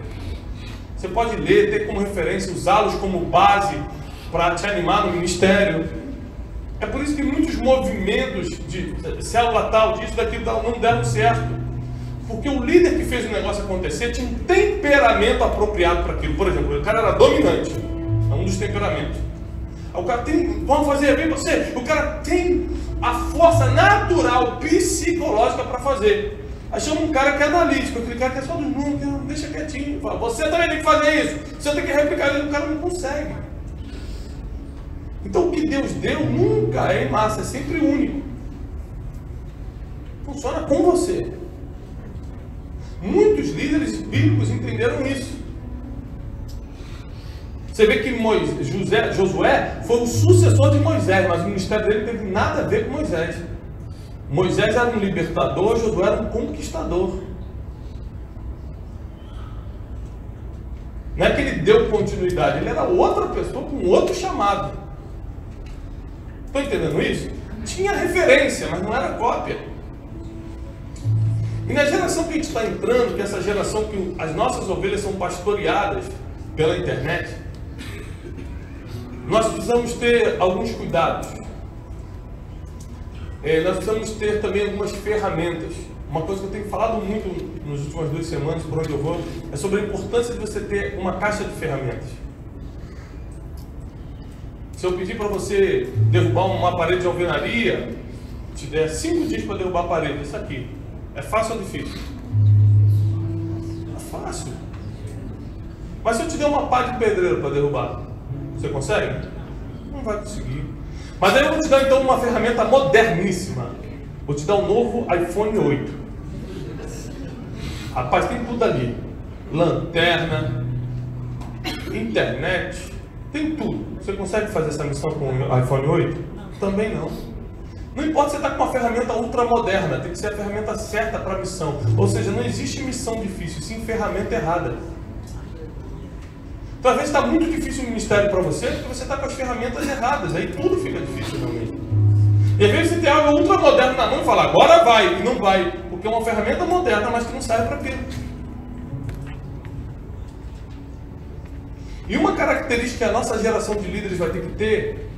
[SPEAKER 1] Você pode ler, ter como referência, usá-los como base para te animar no ministério. É por isso que muitos movimentos de célula tal, disso, daquilo tal, não deram certo. Porque o líder que fez o negócio acontecer tinha um temperamento apropriado para aquilo. Por exemplo, o cara era dominante, é um dos temperamentos. O cara tem, vamos fazer bem você, o cara tem a força natural, psicológica para fazer. Aí chama um cara que é analítico, aquele cara que é só dos números, que deixa quietinho, fala, você também tem que fazer isso, você tem que replicar isso, o cara não consegue. Então o que Deus deu nunca é em massa, é sempre único. Funciona com você. Muitos líderes bíblicos entenderam isso. Você vê que Josué foi o sucessor de Moisés, mas o ministério dele não teve nada a ver com Moisés. Moisés era um libertador, Josué era um conquistador. Não é que ele deu continuidade, ele era outra pessoa com outro chamado. Estão entendendo isso? Tinha referência, mas não era cópia. E na geração que a gente está entrando, que é essa geração que as nossas ovelhas são pastoreadas pela internet, nós precisamos ter alguns cuidados. Nós precisamos ter também algumas ferramentas. Uma coisa que eu tenho falado muito nas últimas 2 semanas, por onde eu vou, é sobre a importância de você ter uma caixa de ferramentas. Se eu pedir para você derrubar uma parede de alvenaria, te der 5 dias para derrubar a parede, isso aqui, é fácil ou difícil? É fácil. Mas se eu te der uma pá de pedreiro para derrubar, você consegue? Não vai conseguir. Mas aí eu vou te dar então uma ferramenta moderníssima. Vou te dar um novo iPhone 8. Rapaz, tem tudo ali. Lanterna, internet, tem tudo. Você consegue fazer essa missão com o iPhone 8? Também não. Não importa se você está com uma ferramenta ultramoderna, tem que ser a ferramenta certa para a missão. Ou seja, não existe missão difícil, sim ferramenta errada. Então, às vezes está muito difícil o ministério para você porque você está com as ferramentas erradas. Aí tudo fica difícil realmente. E às vezes você tem algo ultramoderno na mão e fala, agora vai, e não vai. Porque é uma ferramenta moderna, mas que não serve para aquilo. E uma característica que a nossa geração de líderes vai ter que ter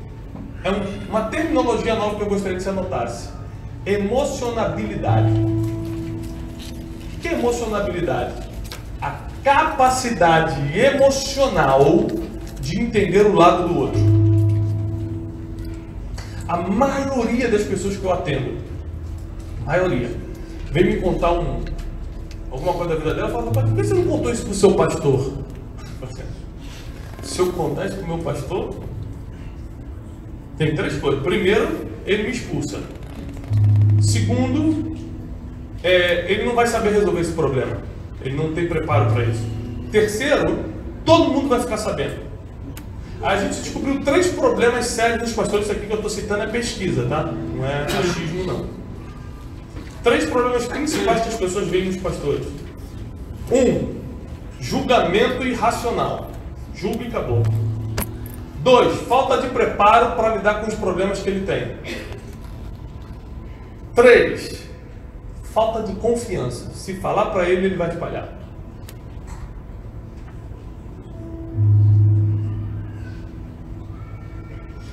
[SPEAKER 1] é uma terminologia nova que eu gostaria que você anotasse. Emocionabilidade. O que é emocionabilidade? A capacidade emocional de entender o lado do outro. A maioria das pessoas que eu atendo, vem me contar alguma coisa da vida dela e fala, por que você não contou isso para o seu pastor? Se eu contar isso para o meu pastor, tem 3 coisas. Primeiro, ele me expulsa. Segundo, ele não vai saber resolver esse problema. Ele não tem preparo para isso. Terceiro, todo mundo vai ficar sabendo. A gente descobriu 3 problemas sérios dos pastores. Isso aqui que eu estou citando é pesquisa, tá? Não é achismo, não. 3 problemas principais que as pessoas veem nos pastores. 1. Julgamento irracional. Julga e acabou. 2. Falta de preparo para lidar com os problemas que ele tem. 3. Falta de confiança. Se falar para ele, ele vai espalhar.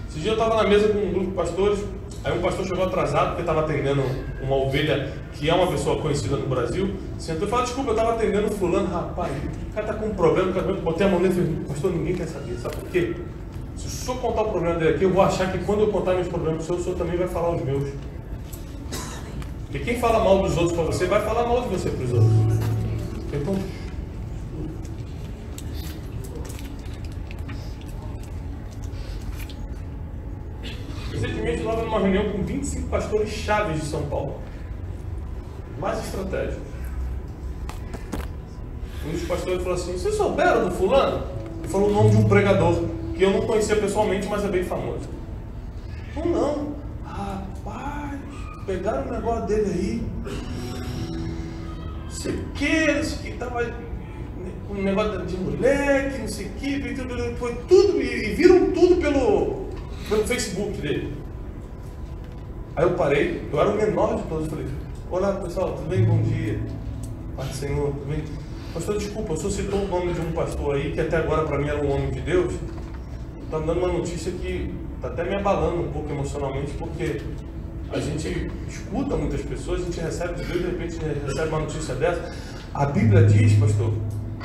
[SPEAKER 1] Esse dia eu estava na mesa com um grupo de pastores. Aí um pastor chegou atrasado porque estava atendendo uma ovelha que é uma pessoa conhecida no Brasil. Sentou e falou, desculpa, eu estava atendendo fulano. Rapaz, o cara está com um problema. Botei a mão nele e falei, pastor, ninguém quer saber. Sabe por quê? Se o senhor contar o problema dele aqui, eu vou achar que quando eu contar meus problemas para o senhor também vai falar os meus. Porque quem fala mal dos outros para você, vai falar mal de você para os outros. Então, recentemente eu estava numa reunião com 25 pastores chaves de São Paulo. Mais estratégico. Um dos pastores falou assim, vocês souberam do fulano? Ele falou o nome de um pregador, que eu não conhecia pessoalmente, mas é bem famoso. Não. Rapaz, pegaram o negócio dele aí. Não sei o que, tava com um negócio de moleque, não sei o que, foi tudo, e viram tudo pelo Facebook dele. Aí eu parei, eu era o menor de todos, falei, olá pessoal, tudo bem? Bom dia. Pai do Senhor, tudo bem? Pastor, desculpa, o senhor citou o nome de um pastor aí, que até agora para mim era um homem de Deus. Está me dando uma notícia que está até me abalando um pouco emocionalmente, porque a gente escuta muitas pessoas, a gente recebe de Deus, de repente a gente recebe uma notícia dessa. A Bíblia diz, pastor,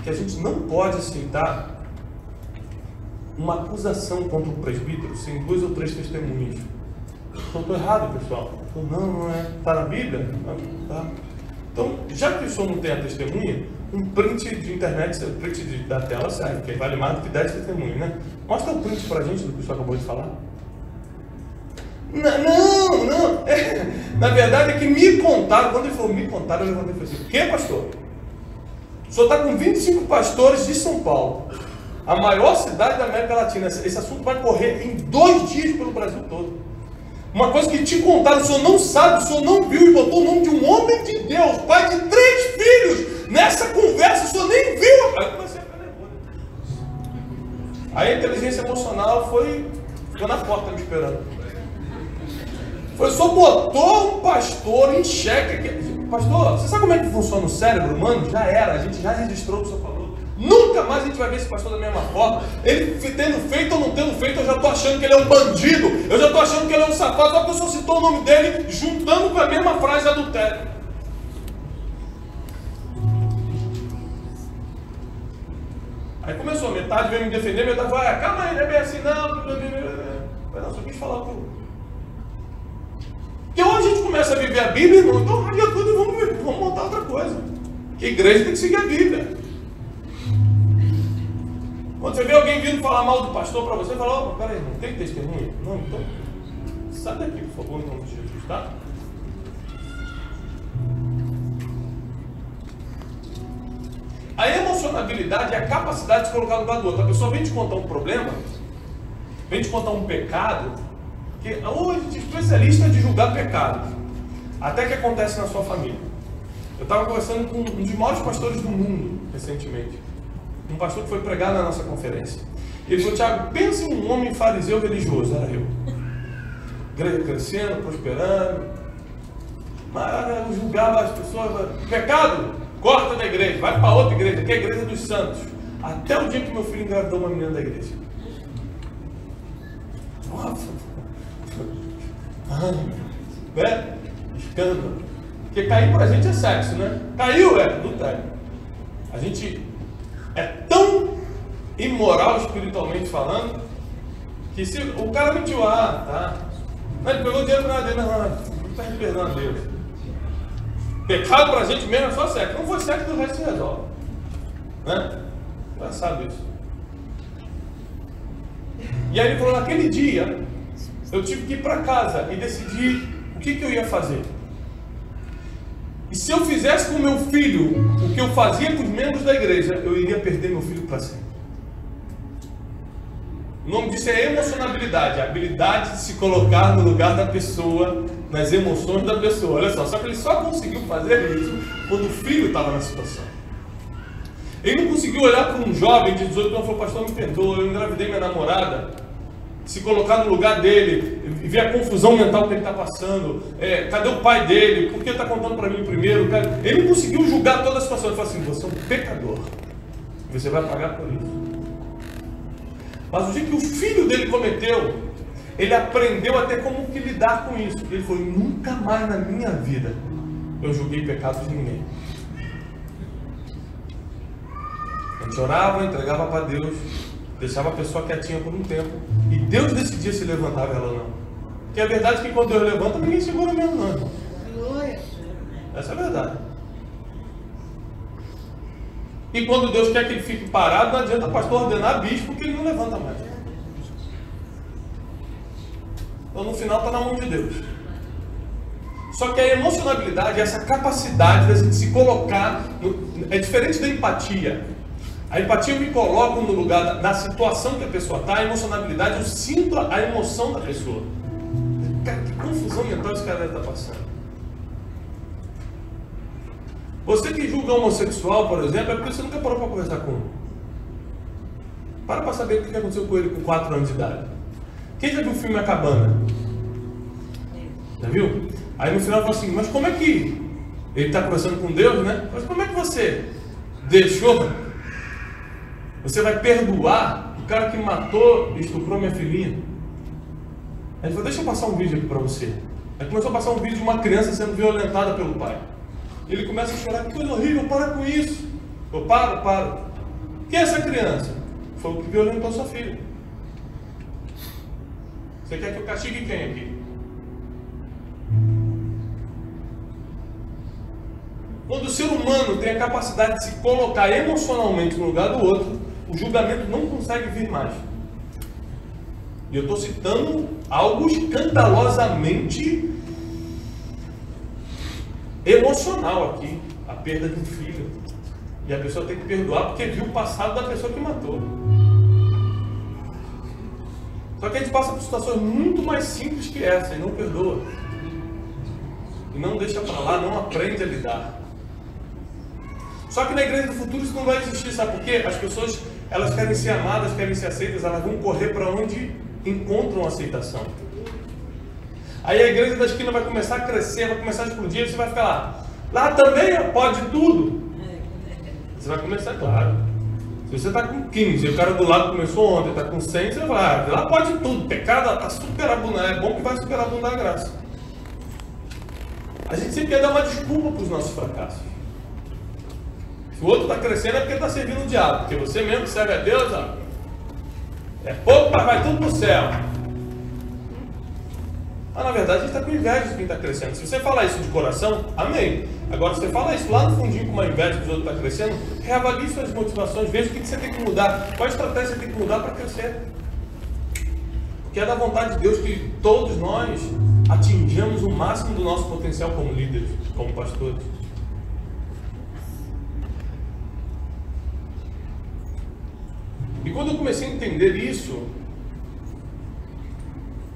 [SPEAKER 1] que a gente não pode aceitar uma acusação contra um presbítero sem 2 ou 3 testemunhas. Então estou errado, pessoal? Não é. Está na Bíblia? Tá. Então, já que o senhor não tem a testemunha, um print de internet, o print da tela serve, porque vale mais do que 10 testemunhas, né? Mostra o print pra gente do que o senhor acabou de falar. Não. Na verdade é que me contaram, quando ele falou me contaram, eu levantei e falei assim, o que, pastor? O senhor está com 25 pastores de São Paulo, a maior cidade da América Latina. Esse assunto vai correr em 2 dias pelo Brasil todo. Uma coisa que te contaram, o senhor não sabe, o senhor não viu e botou o nome de um homem de Deus, pai de 3 filhos. Nessa conversa, o senhor nem viu. Aí eu comecei a ficar nervoso. Aí a inteligência emocional ficou na porta me esperando. O senhor botou um pastor em xeque. Pastor, você sabe como é que funciona o cérebro humano? Já era, a gente já registrou o que o senhor falou. Nunca mais a gente vai ver esse pastor da mesma forma. Ele tendo feito ou não tendo feito, eu já estou achando que ele é um bandido. Eu já estou achando que ele é um safado. Só que o senhor citou o nome dele, juntando com a mesma frase adultério. Aí começou, metade veio me defender, metade vai, calma aí, não é bem assim, não, só quis falar tudo. Porque hoje a gente começa a viver a Bíblia, irmão, então radia tudo e vamos montar outra coisa. Que a igreja tem que seguir a Bíblia. Quando você vê alguém vindo falar mal do pastor para você, fala, peraí, não tem testemunho? Não, então Sai daqui, por favor, em nome de Jesus, tá? A emocionabilidade é a capacidade de se colocar no lugar do outro. A pessoa vem te contar um problema, vem te contar um pecado, que hoje a gente é especialista de julgar pecado, até que acontece na sua família. Eu estava conversando com um dos maiores pastores do mundo recentemente, um pastor que foi pregar na nossa conferência. Ele falou: Tiago, pensa em um homem fariseu religioso. Era eu, igreja crescendo, prosperando, mas eu julgava as pessoas. Pecado, corta da igreja, vai para outra igreja, que é a igreja dos santos. Até o dia que meu filho engravidou uma menina da igreja. Nossa, né? Escândalo. Porque cair pra gente é sexo, né? Caiu, adultério. A gente é tão imoral espiritualmente falando, que se o cara mentiu, tá. Mas ele pegou dinheiro pra dele, não está perdão a Deus. Pecado pra gente mesmo é só sexo. Não foi sexo, o resto se resolve. Né? Engraçado isso. E aí ele falou: naquele dia, eu tive que ir para casa e decidir o que eu ia fazer. E se eu fizesse com meu filho o que eu fazia com os membros da igreja, eu iria perder meu filho para sempre. O nome disso é emocionabilidade, a habilidade de se colocar no lugar da pessoa, nas emoções da pessoa. Olha só que ele só conseguiu fazer isso quando o filho estava na situação. Ele não conseguiu olhar para um jovem de 18 anos e falar: pastor, me perdoa, eu engravidei minha namorada. Se colocar no lugar dele, ver a confusão mental que ele está passando, cadê o pai dele, por que está contando para mim primeiro? Ele não conseguiu julgar toda a situação. Ele falou assim: você é um pecador, você vai pagar por isso. Mas o dia que o filho dele cometeu, ele aprendeu até como que lidar com isso. Ele falou: nunca mais na minha vida eu julguei pecados de ninguém. A gente orava, entregava para Deus, deixava a pessoa quietinha por um tempo, e Deus decidia se levantava ela ou não. Porque a verdade é que quando Deus levanta, ninguém segura mesmo, não, irmão. Essa é a verdade. E quando Deus quer que ele fique parado, não adianta o pastor ordenar bispo, que ele não levanta mais. Então no final está na mão de Deus. Só que a emocionabilidade, essa capacidade de a gente se colocar, é diferente da empatia. A empatia eu me coloco no lugar da situação que a pessoa está. A emocionabilidade, eu sinto a emoção da pessoa. Cara, que confusão mental esse cara deve estar passando. Você que julga homossexual, por exemplo, é porque você nunca parou para conversar com um. Para saber o que aconteceu com ele com 4 anos de idade. Quem já viu o filme A Cabana? Já viu? Aí no final fala assim: mas como é que ele está conversando com Deus, né? Mas como é que você deixou? Você vai perdoar o cara que matou e estuprou minha filhinha? Aí ele falou: deixa eu passar um vídeo aqui para você. Aí começou a passar um vídeo de uma criança sendo violentada pelo pai. Ele começa a chorar: que coisa horrível, para com isso. Eu paro. Quem é essa criança? Foi o que violentou sua filha. Você quer que eu castigue quem aqui? Quando o ser humano tem a capacidade de se colocar emocionalmente no lugar do outro, o julgamento não consegue vir mais. E eu estou citando algo escandalosamente emocional aqui, a perda de um filho. E a pessoa tem que perdoar porque viu o passado da pessoa que matou. Só que a gente passa por situações muito mais simples que essa e não perdoa. E não deixa para lá, não aprende a lidar. Só que na igreja do futuro isso não vai existir, sabe por quê? As pessoas, elas querem ser amadas, querem ser aceitas, elas vão correr para onde encontram aceitação. Aí a igreja da esquina vai começar a crescer, vai começar a explodir, você vai ficar lá. Lá também pode tudo. Você vai começar, claro. Se você está com 15 e o cara do lado começou ontem, está com 100, você vai, lá pode tudo. Pecado está superabundando, é bom que vai superabundar a graça. A gente sempre quer dar uma desculpa para os nossos fracassos. Se o outro está crescendo é porque está servindo o diabo, porque você mesmo que serve a Deus, ó, é pouco, mas vai tudo para o céu. Mas na verdade a gente está com inveja de quem está crescendo. Se você falar isso de coração, amém. Agora, se você fala isso lá no fundinho com uma inveja que os outros estão crescendo, reavalie suas motivações, veja o que você tem que mudar, qual estratégia você tem que mudar para crescer. Porque é da vontade de Deus que todos nós atingimos o máximo do nosso potencial como líderes, como pastores. E quando eu comecei a entender isso,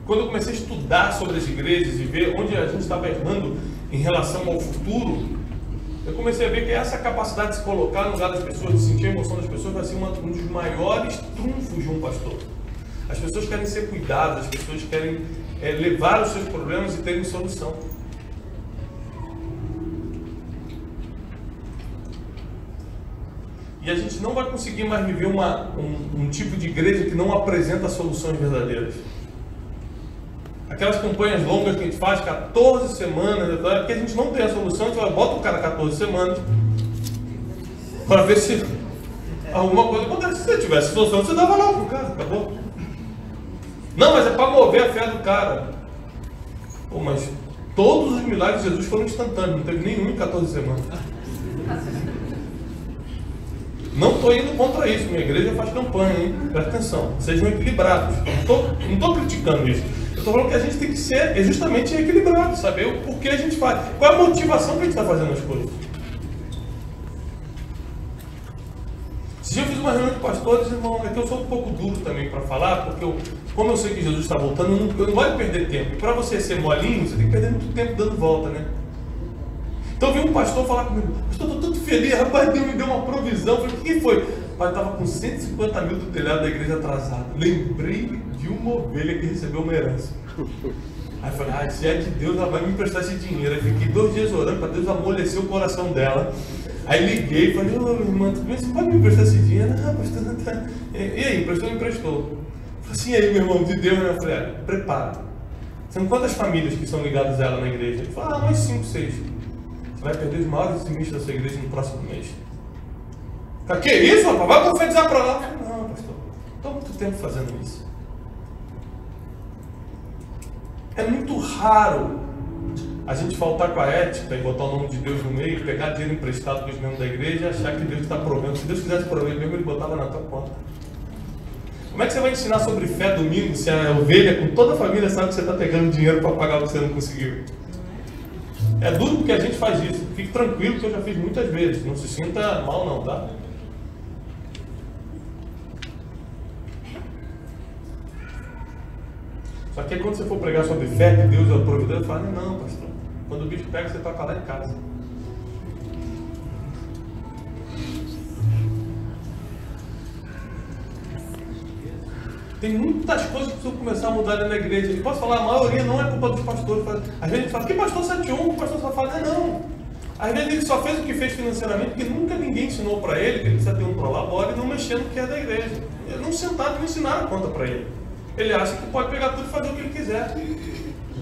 [SPEAKER 1] quando eu comecei a estudar sobre as igrejas e ver onde a gente estava errando em relação ao futuro, eu comecei a ver que essa capacidade de se colocar no lugar das pessoas, de sentir a emoção das pessoas, vai ser um dos maiores trunfos de um pastor. As pessoas querem ser cuidadas, as pessoas querem levar os seus problemas e terem solução. E a gente não vai conseguir mais viver um tipo de igreja que não apresenta soluções verdadeiras. Aquelas campanhas longas que a gente faz, 14 semanas, porque a gente não tem a solução, a gente vai bota o cara 14 semanas para ver se alguma coisa acontece. Se você tivesse solução, você dava lá pro cara, acabou. Não, mas é para mover a fé do cara. Pô, mas todos os milagres de Jesus foram instantâneos, não teve nenhum em 14 semanas. Não estou indo contra isso, minha igreja faz campanha, hein? Presta atenção, sejam equilibrados. Não estou criticando isso. Eu estou falando que a gente tem que ser justamente equilibrado, saber o porquê a gente faz. Qual é a motivação que a gente está fazendo as coisas. Esse dia eu fiz uma reunião de pastores, irmão, é que eu sou um pouco duro também para falar, porque como eu sei que Jesus está voltando, eu não gosto de perder tempo. E para você ser molinho, você tem que perder muito tempo dando volta, né? Então veio um pastor falar comigo, pastor, estou todo feliz, rapaz, Deus me deu uma provisão. Eu falei, o que foi? Pai, estava com 150 mil do telhado da igreja atrasado. Lembrei de uma ovelha que recebeu uma herança. Aí eu falei, se é de Deus, ela vai me emprestar esse dinheiro. Aí fiquei 2 dias orando para Deus amolecer o coração dela. Aí liguei e falei, ô irmã, você pode me emprestar esse dinheiro? Ah, pastor, não tá. E aí, emprestou? Emprestou. Eu falei assim, e aí, meu irmão, de Deus, né? Eu falei, prepara. São quantas famílias que são ligadas a ela na igreja? Ele falou, umas 5, 6. Você vai perder os maiores dizimistas da sua igreja no próximo mês. Falei, que isso, rapaz? Vai profetizar para lá. Eu falei, não, pastor, estou muito tempo fazendo isso. É muito raro a gente faltar com a ética e botar o nome de Deus no meio, pegar dinheiro emprestado dos membros da igreja e achar que Deus está provendo. Se Deus quisesse prover mesmo, ele botava na tua conta. Como é que você vai ensinar sobre fé domingo se a ovelha com toda a família sabe que você está pegando dinheiro para pagar o que você não conseguiu? É duro porque a gente faz isso. Fique tranquilo que eu já fiz muitas vezes. Não se sinta mal não, tá? Só que aí quando você for pregar sobre fé, que Deus é o provedor, fala, não, pastor. Quando o bicho pega, você toca lá em casa. Tem muitas coisas que precisam começar a mudar dentro da igreja. Eu posso falar, a maioria não é culpa dos pastores. Às vezes a gente fala, que pastor 71? O pastor só fala, não. Às vezes ele só fez o que fez financeiramente, porque nunca ninguém ensinou para ele que ele precisa ter um prolabore e não mexer no que é da igreja. Ele não sentaram e não ensinaram a conta para ele. Ele acha que pode pegar tudo e fazer o que ele quiser.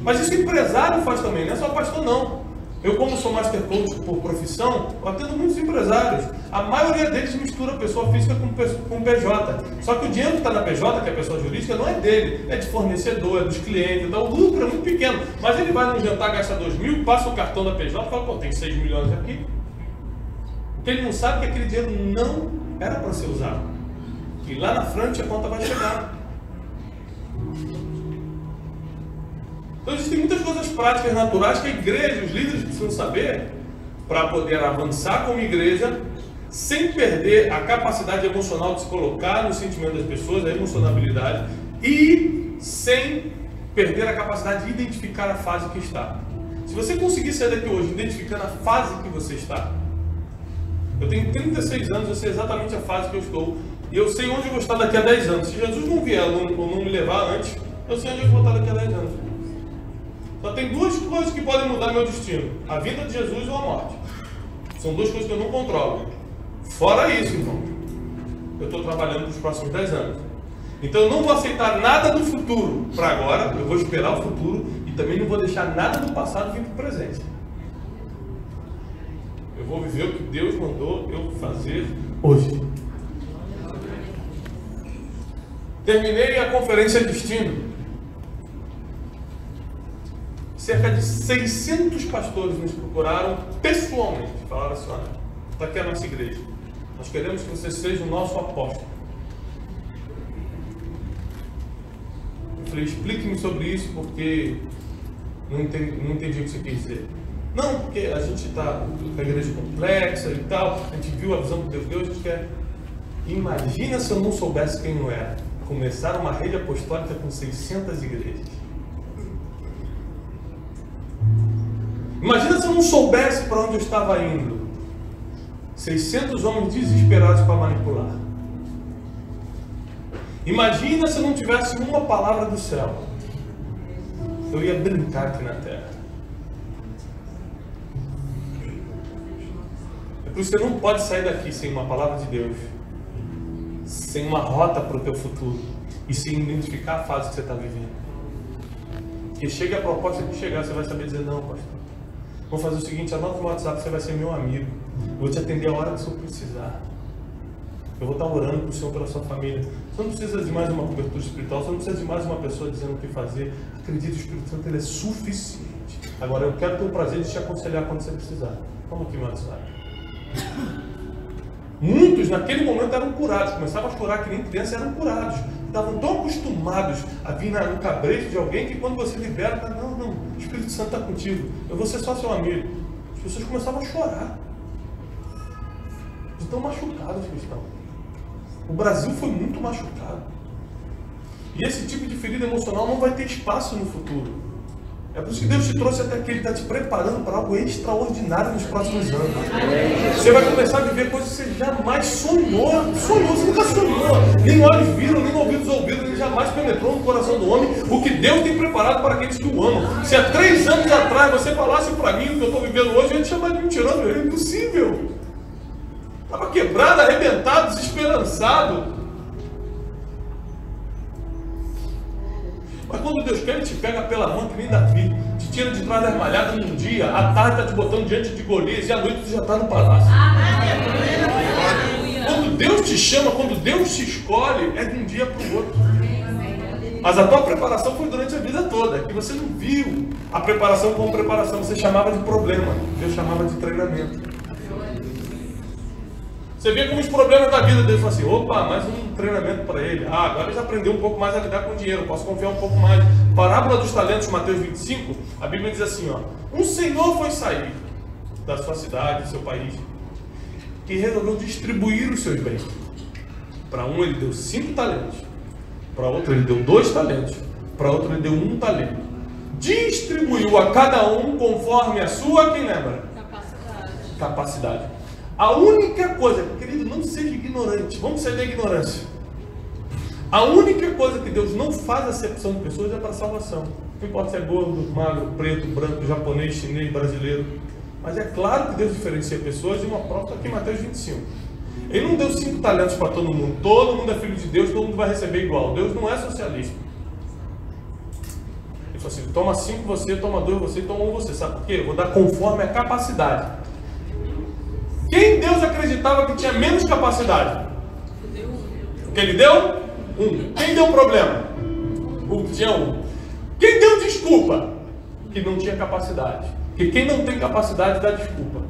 [SPEAKER 1] Mas isso o empresário faz também, não é só pastor não. Eu, como sou master coach por profissão, eu atendo muitos empresários. A maioria deles mistura pessoa física com PJ. Só que o dinheiro que está na PJ, que é a pessoa jurídica, não é dele. É de fornecedor, é dos clientes. Então o lucro é muito pequeno. Mas ele vai num jantar, gasta 2 mil, passa o cartão da PJ e fala, pô, tem 6 milhões aqui. Porque ele não sabe que aquele dinheiro não era para ser usado. E lá na frente a conta vai chegar. Então existem muitas coisas práticas, naturais, que a igreja, os líderes precisam saber para poder avançar como igreja, sem perder a capacidade emocional de se colocar no sentimento das pessoas, a emocionabilidade, e sem perder a capacidade de identificar a fase que está. Se você conseguir sair daqui hoje identificando a fase que você está, eu tenho 36 anos, eu sei exatamente a fase que eu estou, e eu sei onde eu vou estar daqui a 10 anos. Se Jesus não vier ou não me levar antes, eu sei onde eu vou estar daqui a 10 anos. Só tem 2 coisas que podem mudar meu destino: a vida de Jesus ou a morte. São 2 coisas que eu não controlo. Fora isso, irmão, eu estou trabalhando para os próximos 10 anos. Então eu não vou aceitar nada do futuro para agora, eu vou esperar o futuro e também não vou deixar nada do passado vir para o presente. Eu vou viver o que Deus mandou eu fazer hoje. Terminei a conferência Destino. Cerca de 600 pastores nos procuraram pessoalmente. Falaram assim, olha, está aqui a nossa igreja. Nós queremos que você seja o nosso apóstolo. Eu falei, explique-me sobre isso, porque não entendi o que você quer dizer. Não, porque a gente está com a igreja complexa e tal, a gente viu a visão que Deus deu, a gente quer... Imagina se eu não soubesse quem eu era. Começar uma rede apostólica com 600 igrejas. Imagina se eu não soubesse para onde eu estava indo. 600 homens desesperados para manipular. Imagina se eu não tivesse uma palavra do céu. Eu ia brincar aqui na terra. É por isso que você não pode sair daqui sem uma palavra de Deus, sem uma rota para o teu futuro e sem identificar a fase que você está vivendo. Porque chega a proposta que chegar, você vai saber dizer, não, pastor, vamos fazer o seguinte, anota no WhatsApp, você vai ser meu amigo, eu vou te atender a hora que o senhor precisar, eu vou estar orando para o Senhor, pela sua família. Você não precisa de mais uma cobertura espiritual, você não precisa de mais uma pessoa dizendo o que fazer. Acredite, o Espírito Santo ele é suficiente. Agora eu quero ter o prazer de te aconselhar quando você precisar. Toma aqui meu WhatsApp. Muitos naquele momento eram curados, começavam a chorar que nem criança, eram curados. Estavam tão acostumados a vir no cabresto de alguém que quando você liberta, não, o Espírito Santo está contigo, eu vou ser só seu amigo. As pessoas começavam a chorar. De tão machucados que estão. O Brasil foi muito machucado. E esse tipo de ferida emocional não vai ter espaço no futuro. É por isso que Deus te trouxe até aqui, Ele está te preparando para algo extraordinário nos próximos anos. Você vai começar a viver coisas que você jamais sonhou. Você nunca sonhou. Nem olhos viram, nem ouvidos ouviram, nem jamais penetrou no coração do homem o que Deus tem preparado para aqueles que o amam. Se há 3 anos atrás você falasse para mim o que eu estou vivendo hoje, eu ia te chamar de mentiroso. É impossível. Estava quebrado, arrebentado, desesperançado. Mas quando Deus quer, Ele te pega pela mão que nem Davi, te tira de trás das malhadas num dia, à tarde está te botando diante de Golias e à noite tu já está no palácio. Quando Deus te chama, quando Deus te escolhe, é de um dia para o outro. Mas a tua preparação foi durante a vida toda, que você não viu a preparação como preparação, você chamava de problema, Deus chamava de treinamento. Você vê como os problemas da vida dele, fala assim, opa, mais um treinamento para ele. Agora ele já aprendeu um pouco mais a lidar com dinheiro, posso confiar um pouco mais. Parábola dos talentos, Mateus 25, a Bíblia diz assim, um senhor foi sair da sua cidade, do seu país, que resolveu distribuir os seus bens. Para um ele deu 5 talentos, para outro ele deu 2 talentos, para outro ele deu 1 talento. Distribuiu a cada um conforme a sua, quem lembra? Capacidade. A única coisa, querido, não seja ignorante, vamos sair da ignorância. A única coisa que Deus não faz acepção de pessoas é para salvação. Não importa se é gordo, magro, preto, branco, japonês, chinês, brasileiro. Mas é claro que Deus diferencia pessoas, e uma prova está aqui em Mateus 25. Ele não deu 5 talentos para todo mundo é filho de Deus, todo mundo vai receber igual. Deus não é socialista. Ele falou assim, toma 5 você, toma 2 você, toma 1 você. Sabe por quê? Eu vou dar conforme a capacidade. Quem Deus acreditava que tinha menos capacidade? O que Ele deu? 1. Quem deu problema? O que tinha 1. Quem deu desculpa? Que não tinha capacidade. Porque quem não tem capacidade dá desculpa.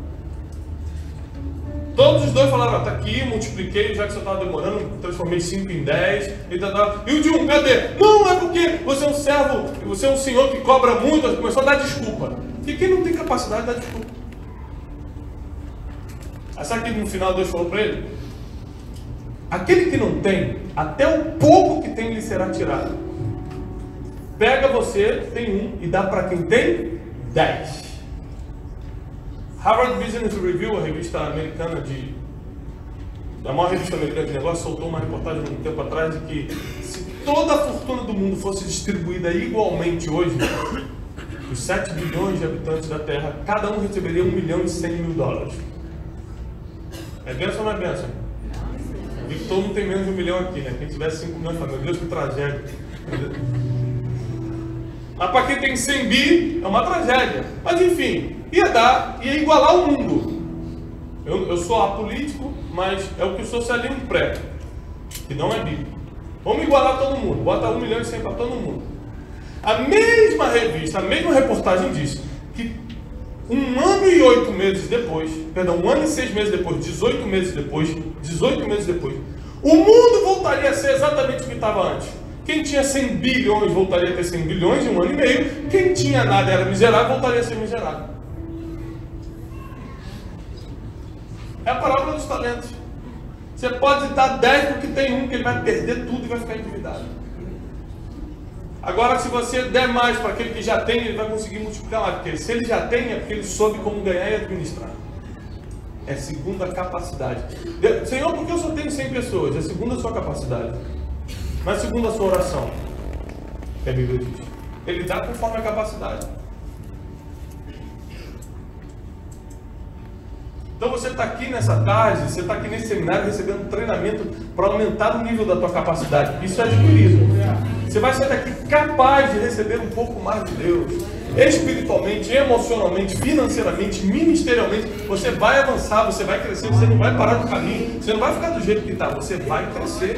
[SPEAKER 1] Todos os dois falaram, está aqui, multipliquei, já que você estava demorando, transformei 5 em 10. E o de 1, cadê? Não, é porque você é um servo, você é um senhor que cobra muito, começou a dar desculpa. Porque quem não tem capacidade dá desculpa. Sabe que no final Deus falou para ele? Aquele que não tem, até o pouco que tem lhe será tirado. Pega você, tem 1, e dá para quem tem 10. Harvard Business Review, a revista americana a maior revista americana de negócios, soltou uma reportagem há um tempo atrás de que se toda a fortuna do mundo fosse distribuída igualmente hoje, os 7 bilhões de habitantes da Terra, cada um receberia $1.100.000. É bênção ou não é bênção? Eu vi que todo mundo tem menos de 1 milhão aqui, né? Quem tivesse 5 milhões, meu Deus, que tragédia. Mas para quem tem 100 bi, é uma tragédia. Mas enfim, ia igualar o mundo. Eu sou apolítico, mas é o que o socialismo prega, que não é bíblico. Vamos igualar todo mundo, bota 1 milhão e 100 para todo mundo. A mesma revista, a mesma reportagem diz que 1 ano e 8 meses depois, 1 ano e 6 meses depois, 18 meses depois, o mundo voltaria a ser exatamente o que estava antes. Quem tinha 100 bilhões voltaria a ter 100 bilhões em 1 ano e meio. Quem tinha nada era miserável, voltaria a ser miserável. É a parábola dos talentos. Você pode dar 10 porque tem um que ele vai perder tudo e vai ficar endividado. Agora, se você der mais para aquele que já tem, ele vai conseguir multiplicar mais. Porque se ele já tem, é porque ele soube como ganhar e administrar. É segundo a capacidade. Senhor, por que eu só tenho 100 pessoas? É segundo a sua capacidade. Mas segundo a sua oração, que a Bíblia diz. Ele dá conforme a capacidade. Então você está aqui nessa tarde, você está aqui nesse seminário recebendo um treinamento para aumentar o nível da tua capacidade. Isso é adquirido. Você vai sair daqui capaz de receber um pouco mais de Deus. Espiritualmente, emocionalmente, financeiramente, ministerialmente. Você vai avançar, você vai crescer, você não vai parar no caminho. Você não vai ficar do jeito que está, você vai crescer.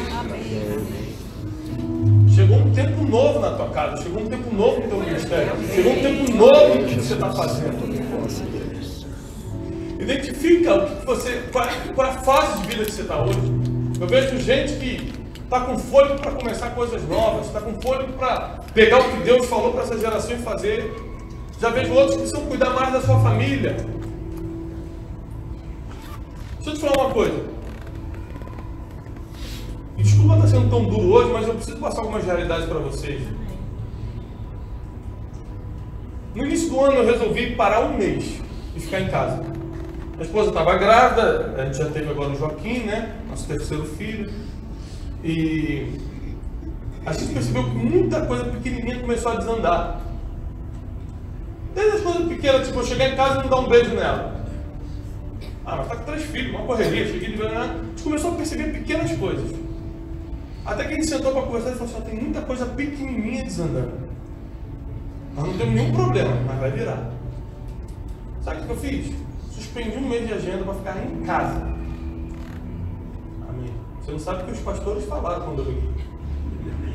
[SPEAKER 1] Chegou um tempo novo na tua casa, chegou um tempo novo no teu ministério, chegou um tempo novo no que você está fazendo. Identifica o que você, qual é a fase de vida que você está hoje. Eu vejo gente que está com fôlego para começar coisas novas, está com fôlego para pegar o que Deus falou para essa geração e fazer. Já vejo outros que precisam cuidar mais da sua família. Deixa eu te falar uma coisa. Desculpa estar sendo tão duro hoje, mas eu preciso passar algumas realidades para vocês. No início do ano eu resolvi parar um mês e ficar em casa. A esposa estava grávida, a gente já teve agora o Joaquim, né? Nosso terceiro filho. E a gente percebeu que muita coisa pequenininha começou a desandar. Desde as coisas pequenas, tipo, eu chegar em casa e não dar um beijo nela. Ah, mas tá com 3 filhos, uma correria, cheguei de ver, né? A gente começou a perceber pequenas coisas. Até que a gente sentou para conversar e falou assim, tem muita coisa pequenininha desandando. Nós não temos nenhum problema, mas vai virar. Sabe o que eu fiz? Suspendi um mês de agenda para ficar em casa. Amém. Você não sabe o que os pastores falaram quando eu liguei.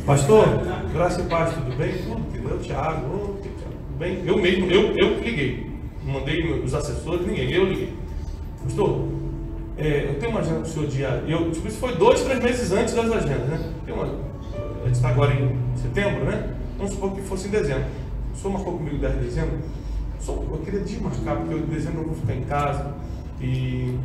[SPEAKER 1] Pastor, graça e paz, tudo bem? Tudo, querido. Tiago, tudo bem? Eu mesmo, eu liguei. Não mandei os assessores, ninguém, eu liguei. Pastor, eu tenho uma agenda para o senhor diário. Tipo, isso foi 2, 3 meses antes das agendas, né? A gente está agora em setembro, né? Vamos supor que fosse em dezembro. O senhor marcou comigo 10 de dezembro? Eu queria desmarcar, porque em dezembro eu vou ficar em casa. E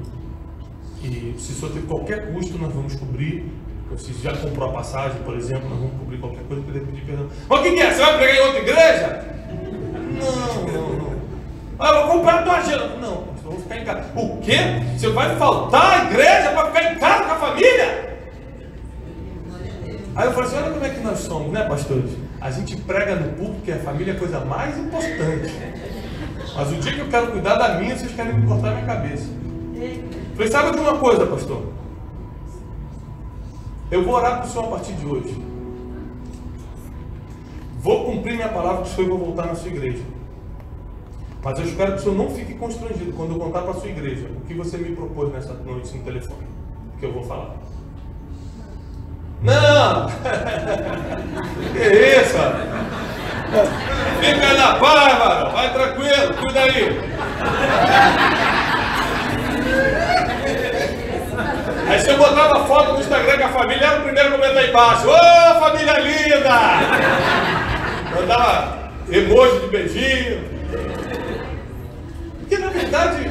[SPEAKER 1] se o senhor ter qualquer custo, nós vamos cobrir. Se já comprou a passagem, por exemplo, nós vamos cobrir qualquer coisa, eu queria pedir perdão. Mas o que é? Você vai pregar em outra igreja? Não. Ah, eu vou comprar a tua agenda. Não, eu vou ficar em casa. O quê? Você vai faltar à igreja para ficar em casa com a família? Aí eu falei assim, olha como é que nós somos, né, pastores? A gente prega no público que a família é a coisa mais importante. Mas o dia que eu quero cuidar da minha, vocês querem me cortar a minha cabeça. Eu falei, sabe de uma coisa, pastor? Eu vou orar para o senhor a partir de hoje. Vou cumprir minha palavra para o senhor e vou voltar na sua igreja. Mas eu espero que o senhor não fique constrangido quando eu contar para a sua igreja o que você me propôs nessa noite no telefone. Que eu vou falar. Não! Que isso? Fica na paz, mano. Vai tranquilo, cuida aí. Aí se eu botar uma foto no Instagram com a família, era o primeiro comentário aí embaixo. Ô, família linda! Mandava emoji de beijinho. Porque na verdade,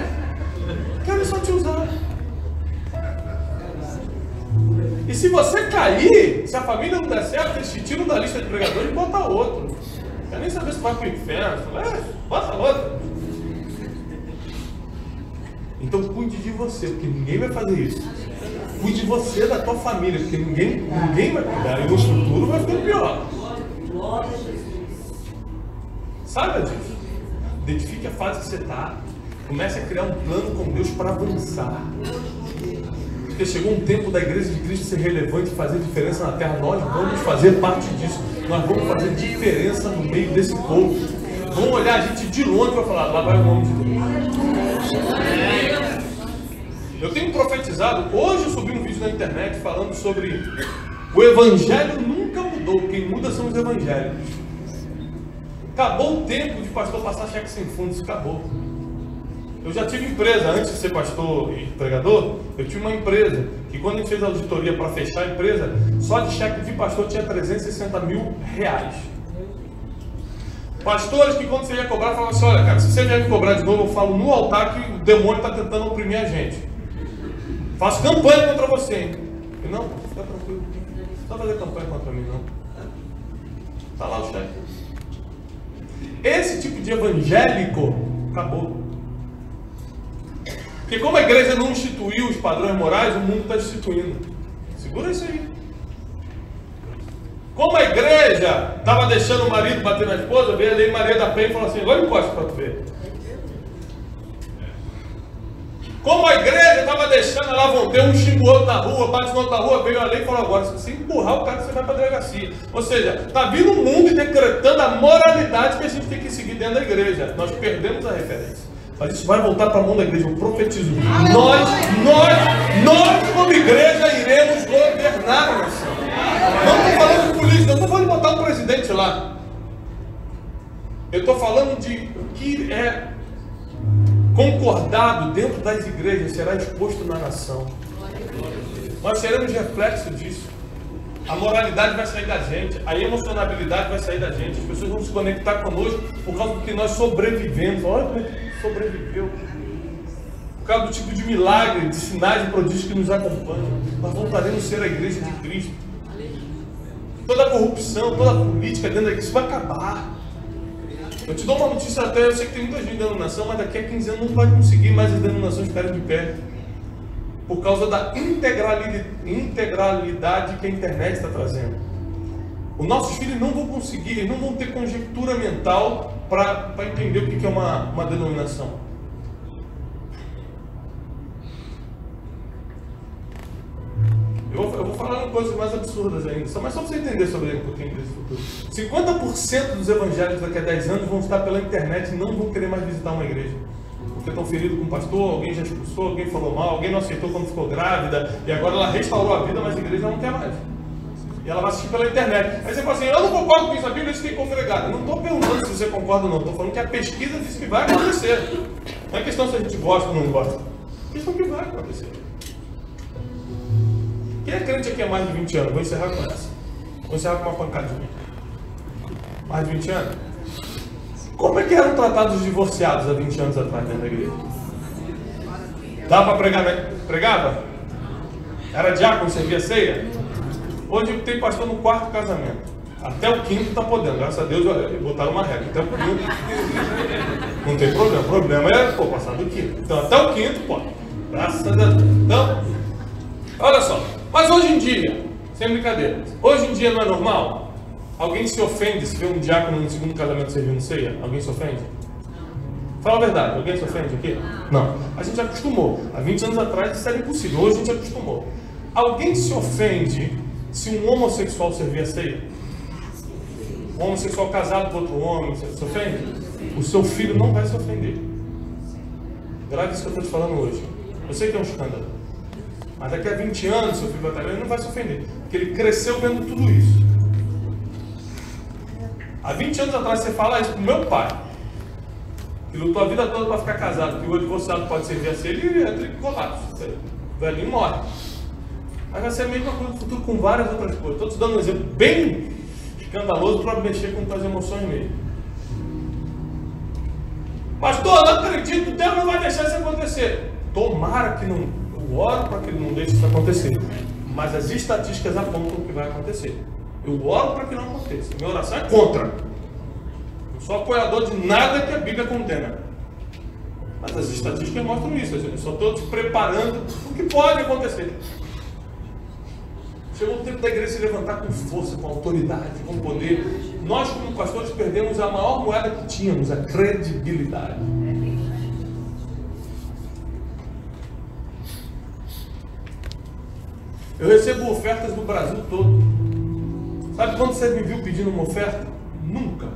[SPEAKER 1] quero só te usar. E se você cair, se a família não der certo, eles te tiram da lista de pregadores e bota outro. Não quer nem saber se vai para o inferno. Bota outro. Então cuide de você, porque ninguém vai fazer isso. Cuide de você, da tua família, porque ninguém vai cuidar. E no futuro vai ficar pior. Saiba disso. Identifique a fase que você está. Comece a criar um plano com Deus para avançar. Porque chegou um tempo da igreja de Cristo ser relevante e fazer diferença na terra. Nós vamos fazer parte disso. Nós vamos fazer diferença no meio desse povo. Vão olhar a gente de longe e vai falar, lá vai o nome de Deus. Eu tenho profetizado, hoje eu subi um vídeo na internet falando sobre o evangelho nunca mudou, quem muda são os evangélicos. Acabou o tempo de pastor passar cheque sem fundos, acabou. Eu já tive empresa, antes de ser pastor e pregador, eu tinha uma empresa, que quando a gente fez a auditoria para fechar a empresa, só de cheque de pastor tinha 360 mil reais. Pastores que quando você ia cobrar, falavam assim, olha cara, se você vier me cobrar de novo, eu falo no altar que o demônio está tentando oprimir a gente. Faço campanha contra você, hein? E não, fica tranquilo, não precisa fazer campanha contra mim não. Está lá o chefe. Esse tipo de evangélico acabou. Porque como a igreja não instituiu os padrões morais, o mundo está instituindo. Segura isso aí. Como a igreja estava deixando o marido bater na esposa, veio a lei Maria da Penha e falou assim, agora encosta para tu ver. Como a igreja estava deixando ela voltar, um xinga o outro na rua, bate no outro na rua, veio a lei e falou agora, se você empurrar o cara, você vai para a delegacia. Ou seja, está vindo o mundo e decretando a moralidade que a gente tem que seguir dentro da igreja. Nós perdemos a referência. Mas isso vai voltar para a mão da igreja, eu profetizo. Nós, como igreja, iremos governar a nação. Não estou falando de política, não estou falando de botar um presidente lá. Eu estou falando de o que é concordado dentro das igrejas será exposto na nação. Nós seremos reflexo disso. A moralidade vai sair da gente, a emocionabilidade vai sair da gente, as pessoas vão se conectar conosco por causa do que nós sobrevivemos. Olha como sobreviveu. Por causa do tipo de milagre, de sinais e prodígios que nos acompanham. Nós voltaremos a ser a igreja de Cristo. Toda a corrupção, toda a política dentro da igreja, isso vai acabar. Eu te dou uma notícia até, eu sei que tem muita gente de denominação, mas daqui a 15 anos não vai conseguir mais as denominações ficarem de pé. Por causa da integralidade que a internet está trazendo. Os nossos filhos não vão conseguir, eles não vão ter conjectura mental para entender o que é uma denominação. Eu vou falar coisas mais absurdas ainda, mas só para você entender sobre um pouquinho desse futuro. 50% dos evangélicos daqui a 10 anos vão estar pela internet e não vão querer mais visitar uma igreja. Porque estão feridos com o pastor, alguém já expulsou, alguém falou mal, alguém não aceitou quando ficou grávida, e agora ela restaurou a vida, mas a igreja não quer mais. E ela vai assistir pela internet. Aí você fala assim, eu não concordo com isso, a Bíblia diz que tem congregado. Eu não estou perguntando se você concorda ou não, estou falando que a pesquisa diz que vai acontecer. Não é questão se a gente gosta ou não gosta. É questão que vai acontecer. Quem é crente aqui há mais de 20 anos? Vou encerrar com essa. Vou encerrar com uma pancadinha. Mais de 20 anos? Como é que eram tratados os divorciados há 20 anos atrás dentro da igreja? Dava para pregar? Pregava? Era diácono, servia ceia? Hoje tem pastor no quarto casamento. Até o quinto está podendo. Graças a Deus botaram uma regra. Até o quinto. Não tem problema. O problema é passar do quinto. Então até o quinto pode. Graças a Deus. Então, olha só. Mas hoje em dia, sem brincadeira, hoje em dia não é normal? Alguém se ofende se vê um diácono no segundo casamento servindo ceia? Alguém se ofende? Fala a verdade, alguém se ofende aqui? Não. A gente acostumou. Há 20 anos atrás isso era impossível, hoje a gente acostumou. Alguém se ofende se um homossexual servir a ceia? Um homossexual casado com outro homem se ofende? O seu filho não vai se ofender. Grave isso que eu estou te falando hoje. Eu sei que é um escândalo. Mas daqui a 20 anos, seu filho vai estar vendo, ele não vai se ofender. Porque ele cresceu vendo tudo isso. Há 20 anos atrás você fala isso pro meu pai. Que lutou a vida toda para ficar casado. Que o divorciado pode servir a ceia, ele entra em colapso. O velhinho morre. Mas vai ser a mesma coisa no futuro com várias outras coisas. Estou te dando um exemplo bem escandaloso para mexer com tuas emoções mesmo. Pastor, não acredito, Deus não vai deixar isso acontecer. Tomara que não. Eu oro para que ele não deixe isso acontecer. Mas as estatísticas apontam que vai acontecer. Eu oro para que não aconteça. Minha oração é contra. Não sou apoiador de nada que a Bíblia condena. Mas as estatísticas mostram isso. Eu só estou te preparando o que pode acontecer. Chegou o tempo da igreja se levantar com força, com autoridade, com poder. Nós, como pastores, perdemos a maior moeda que tínhamos, a credibilidade. Eu recebo ofertas do Brasil todo. Sabe quando você me viu pedindo uma oferta? Nunca.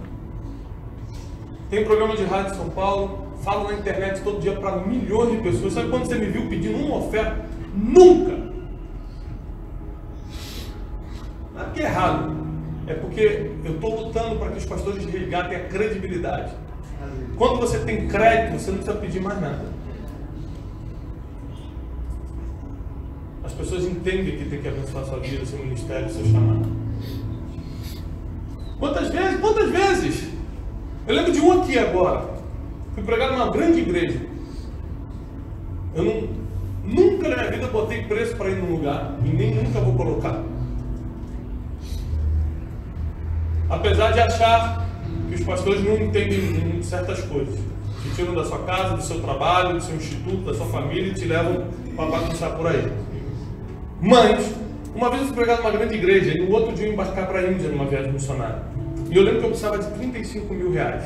[SPEAKER 1] Tem programa de rádio em São Paulo, falo na internet todo dia para milhões de pessoas. Sabe quando você me viu pedindo uma oferta? Nunca. Não é porque é errado, é porque eu estou lutando para que os pastores resgatem a credibilidade. Quando você tem crédito, você não precisa pedir mais nada. pessoas entendem que tem que abençoar a sua vida, o seu ministério, o seu chamado. Quantas vezes? Eu lembro de um aqui agora. Fui pregar numa grande igreja. Eu nunca na minha vida botei preço para ir num lugar. E nem nunca vou colocar. Apesar de achar que os pastores não entendem certas coisas. Te tiram da sua casa, do seu trabalho, do seu instituto, da sua família e te levam para bagunçar por aí. Mas, uma vez eu fui pregar numa grande igreja e no outro dia eu embarcar para a Índia numa viagem missionária. E eu lembro que eu precisava de 35 mil reais.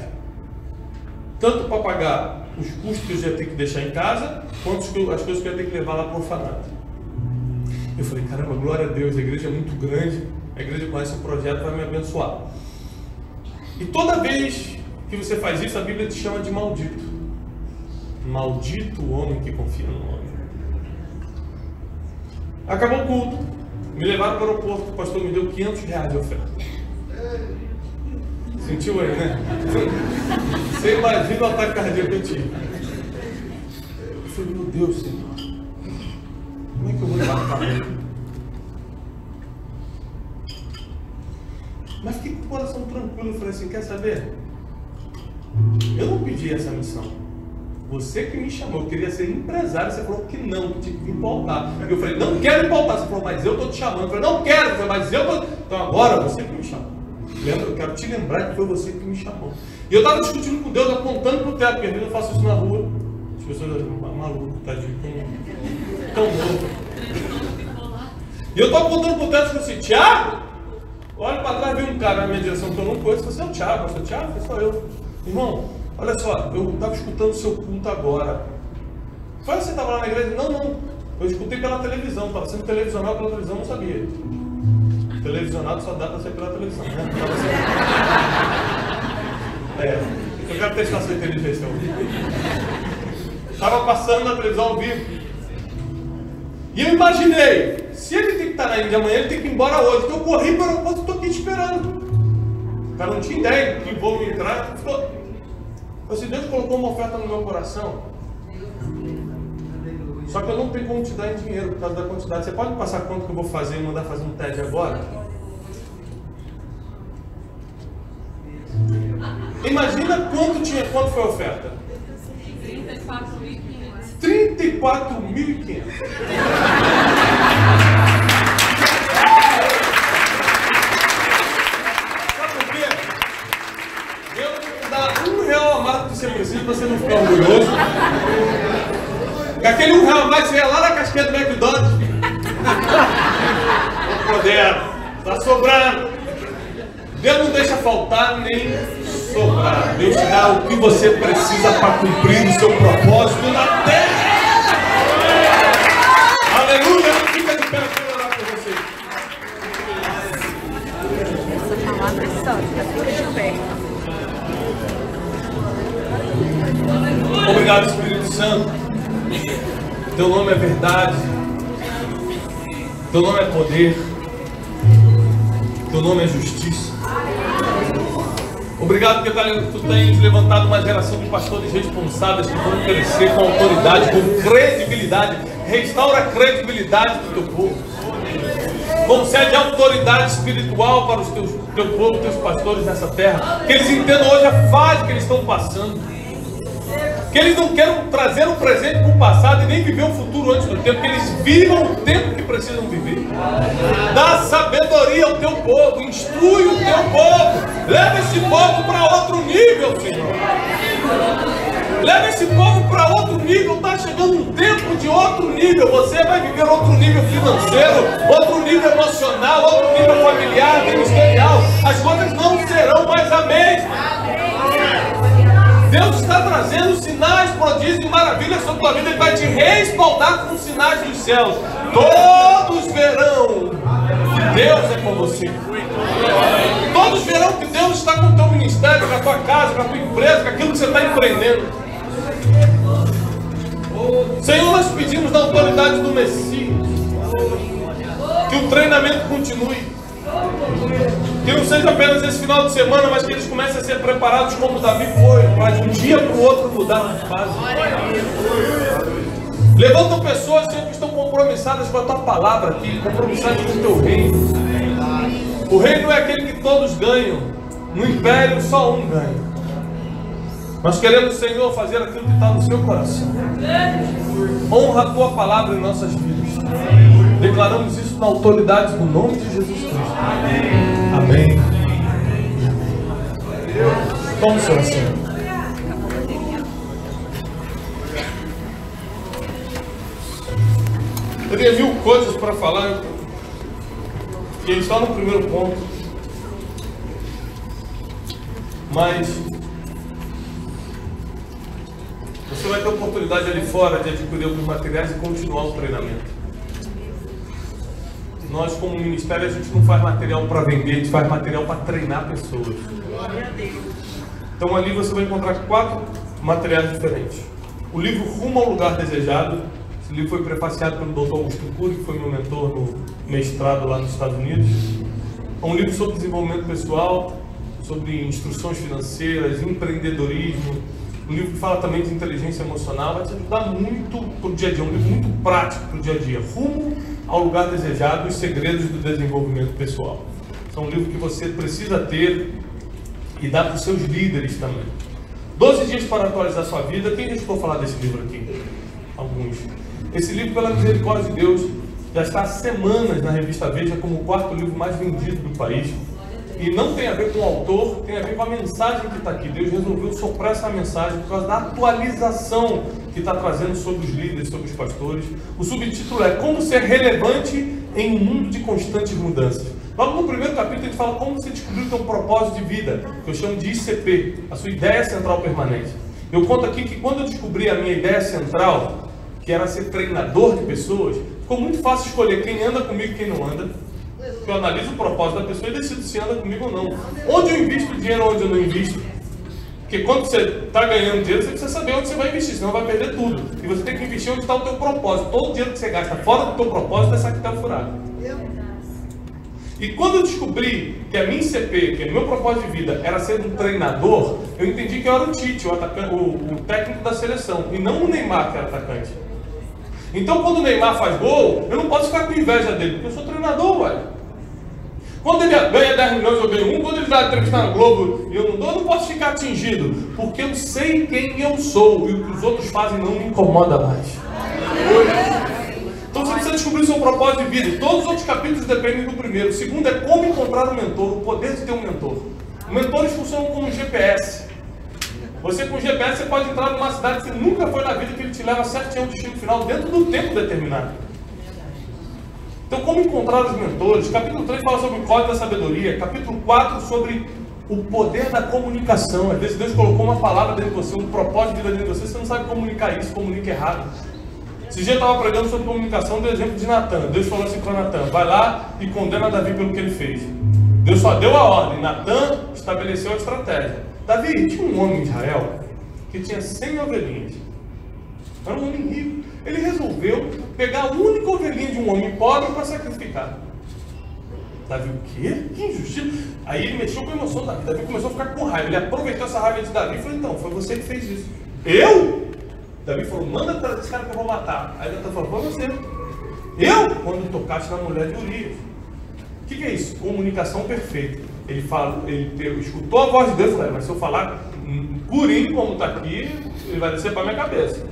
[SPEAKER 1] Tanto para pagar os custos que eu ia ter que deixar em casa, quanto as coisas que eu ia ter que levar lá para o orfanato. Eu falei, caramba, glória a Deus, a igreja é muito grande, a igreja conhece o projeto, vai me abençoar. E toda vez que você faz isso, a Bíblia te chama de maldito. Maldito o homem que confia no homem. Acabou o culto, me levaram para o aeroporto, o pastor me deu 500 reais de oferta. Sentiu aí, né? Você imagina o ataque cardíaco que eu tive. Eu falei, meu Deus, Senhor, como é que eu vou levar para ele? Mas fiquei com o coração tranquilo. Eu falei assim, quer saber? Eu não pedi essa missão. Você que me chamou, eu queria ser empresário. Você falou que não, que tinha que me pautar. Eu falei, não quero me pautar. Você falou, mas eu estou te chamando. Eu falei, não quero. Eu falei, mas eu estou... Então agora você que me chamou. Lembra? Eu quero te lembrar que foi você que me chamou. E eu estava discutindo com Deus, apontando para o teto, porque às vezes eu faço isso na rua. As pessoas dizem, maluco, tadinho, tão louco. E eu estou apontando para o teto e falei assim, Tiago, olha para trás, vem um cara na minha direção que eu não conheço. Você é o Tiago, pastor Tiago? Foi só eu. Irmão, olha só, eu estava escutando o seu culto agora. Foi você estava lá na igreja? Não. Eu escutei pela televisão, estava sendo televisionado pela televisão, não sabia. Televisionado só dá para ser pela televisão, né? Eu quero testar sua inteligência hoje. Estava passando na televisão ao vivo. E eu imaginei, se ele tem que estar na Índia amanhã, ele tem que ir embora hoje. Então eu corri para o aeroporto e estou aqui esperando. O cara não tinha ideia que vou me entrar. Se Deus colocou uma oferta no meu coração, só que eu não tenho como te dar em dinheiro por causa da quantidade. Você pode passar quanto que eu vou fazer e mandar fazer um TED agora? Imagina quanto foi a oferta? 34.500. 34.500. Sabe por quê? Deus dá R$1 a mais do que você precisa para você não ficar orgulhoso. Aquele R$1 a mais você ia lá na casquinha do McDonald's. O poder está sobrando. Deus não deixa faltar nem sobrar. Deus te dá o que você precisa para cumprir o seu propósito na terra. Aleluia! Fica de pé para orar por você.
[SPEAKER 2] Essa palavra é santa, fica de pé.
[SPEAKER 1] Obrigado, Espírito Santo. Teu nome é verdade. Teu nome é poder. Teu nome é justiça. Obrigado porque tu tens levantado uma geração de pastores responsáveis que vão crescer com autoridade, com credibilidade. Restaura a credibilidade do teu povo. Concede autoridade espiritual para teu povo, teus pastores nessa terra. Que eles entendam hoje a fase que eles estão passando. Que eles não queiram trazer um presente para o passado e nem viver o futuro antes do tempo. Que eles vivam o tempo que precisam viver. Dá sabedoria ao teu povo. Instrui o teu povo. Leva esse povo para outro nível, Senhor. Leva esse povo para outro nível. Está chegando um tempo de outro nível. Você vai viver outro nível financeiro, outro nível emocional, outro nível familiar, ministerial. As coisas não serão mais a mesma. Deus está trazendo sinais, prodígios e maravilhas sobre a tua vida. Ele vai te respaldar com sinais dos céus. Todos verão que Deus é com você. Todos verão que Deus está com o teu ministério, com a tua casa, com a tua empresa, com aquilo que você está empreendendo. Senhor, nós pedimos da autoridade do Messias que o treinamento continue. Que não seja apenas esse final de semana, mas que eles comecem a ser preparados como Davi foi, para de um dia para o outro mudar de fase. Levantam pessoas, Senhor, que estão com compromissadas com a tua palavra aqui, compromissadas com o teu reino. O reino é aquele que todos ganham. No império só um ganha. Nós queremos, Senhor, fazer aquilo que está no seu coração. Honra a tua palavra em nossas vidas. Declaramos isso na autoridade do nome de Jesus Cristo. Amém. Tome seu assento. Eu teria 1000 coisas para falar. E ele está no primeiro ponto. Mas você vai ter oportunidade ali fora de adquirir alguns materiais e continuar o treinamento. Nós, como ministério, a gente não faz material para vender, a gente faz material para treinar pessoas. Então ali você vai encontrar 4 materiais diferentes. O livro Rumo ao Lugar Desejado. Esse livro foi prefaciado pelo Dr. Augusto Cury, que foi meu mentor no mestrado lá nos Estados Unidos. É um livro sobre desenvolvimento pessoal, sobre instruções financeiras, empreendedorismo. Um livro que fala também de inteligência emocional. Vai te ajudar muito para o dia a dia. Um livro muito prático para o dia a dia. Rumo ao Lugar Desejado, os segredos do desenvolvimento pessoal. É um livro que você precisa ter e dá para os seus líderes também. 12 dias para atualizar sua vida. Quem deixou falar desse livro aqui? Alguns. Esse livro, pela misericórdia de Deus, já está há semanas na revista Veja como o 4º livro mais vendido do país. E não tem a ver com o autor, tem a ver com a mensagem que está aqui. Deus resolveu soprar essa mensagem por causa da atualização que está trazendo sobre os líderes, sobre os pastores. O subtítulo é Como Ser Relevante em um Mundo de Constantes Mudanças. Logo no primeiro capítulo ele fala como você descobrir o seu propósito de vida, que eu chamo de ICP, a sua ideia central permanente. Eu conto aqui que quando eu descobri a minha ideia central, que era ser treinador de pessoas, ficou muito fácil escolher quem anda comigo e quem não anda. Eu analiso o propósito da pessoa e decido se anda comigo ou não. Onde eu invisto dinheiro, onde eu não invisto. Porque quando você está ganhando dinheiro, você precisa saber onde você vai investir, senão vai perder tudo. E você tem que investir onde está o teu propósito. Todo o dinheiro que você gasta fora do teu propósito é saquetel furado. E quando eu descobri que a minha ICP, que é o meu propósito de vida, era ser um treinador, eu entendi que eu era o Tite, o técnico da seleção, e não o Neymar, que era atacante. Então, quando o Neymar faz gol, eu não posso ficar com inveja dele, porque eu sou treinador, ué. Quando ele ganha 10 milhões, eu ganho 1. Quando ele dá entrevista na Globo e eu não dou, eu não posso ficar atingido, porque eu sei quem eu sou e o que os outros fazem não me incomoda mais. Então você precisa descobrir o seu propósito de vida. E todos os outros capítulos dependem do primeiro. O segundo é como encontrar um mentor, o poder de ter um mentor. Mentores funcionam como um GPS. Você com o GPS você pode entrar numa cidade que você nunca foi na vida, que ele te leva certinho ao destino final dentro do tempo determinado. Então, como encontrar os mentores? Capítulo 3 fala sobre o código da sabedoria. Capítulo 4 sobre o poder da comunicação. Às vezes Deus colocou uma palavra dentro de você, um propósito de vida dentro de você, você não sabe comunicar isso, comunica errado. Esse dia eu estava pregando sobre comunicação do exemplo de Natan. Deus falou assim para Natan: vai lá e condena Davi pelo que ele fez. Deus só deu a ordem, Natan estabeleceu a estratégia. Davi, tinha um homem em Israel que tinha 100 ovelhinhas. Era um homem rico. Ele resolveu pegar a única ovelhinha de um homem pobre para sacrificar. Davi, o quê? Que injustiça. Aí ele mexeu com a emoção da Davi. Davi começou a ficar com raiva. Ele aproveitou essa raiva de Davi e falou: então, foi você que fez isso. Eu? Davi falou: manda trazer esse cara que eu vou matar. Aí Natan falou: foi você. Eu? Quando tocaste na mulher de Urias. O que é isso? Comunicação perfeita. Ele escutou a voz de Deus e falou: mas se eu falar purinho como está aqui, ele vai descer para a minha cabeça.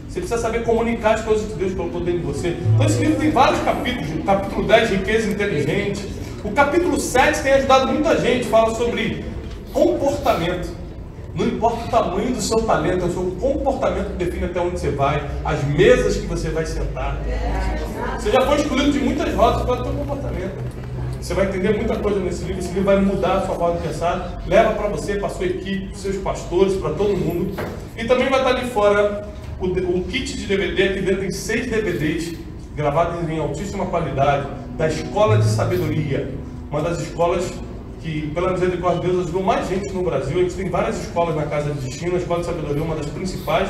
[SPEAKER 1] Você precisa saber comunicar as coisas que Deus colocou dentro de você. Então esse livro tem vários capítulos. O capítulo 10, riqueza inteligente. O capítulo 7 tem ajudado muita gente. Fala sobre comportamento. Não importa o tamanho do seu talento, é o seu comportamento que define até onde você vai, as mesas que você vai sentar. Você já foi excluído de muitas rodas pelo seu comportamento. Você vai entender muita coisa nesse livro. Esse livro vai mudar a sua forma de pensar. Leva para você, para a sua equipe, para os seus pastores, para todo mundo. E também vai estar ali fora o kit de DVD. Aqui dentro tem 6 DVDs gravados em altíssima qualidade, da Escola de Sabedoria. Uma das escolas que, pela misericórdia de Deus, ajudou mais gente no Brasil. A gente tem várias escolas na Casa de Destino. A Escola de Sabedoria é uma das principais.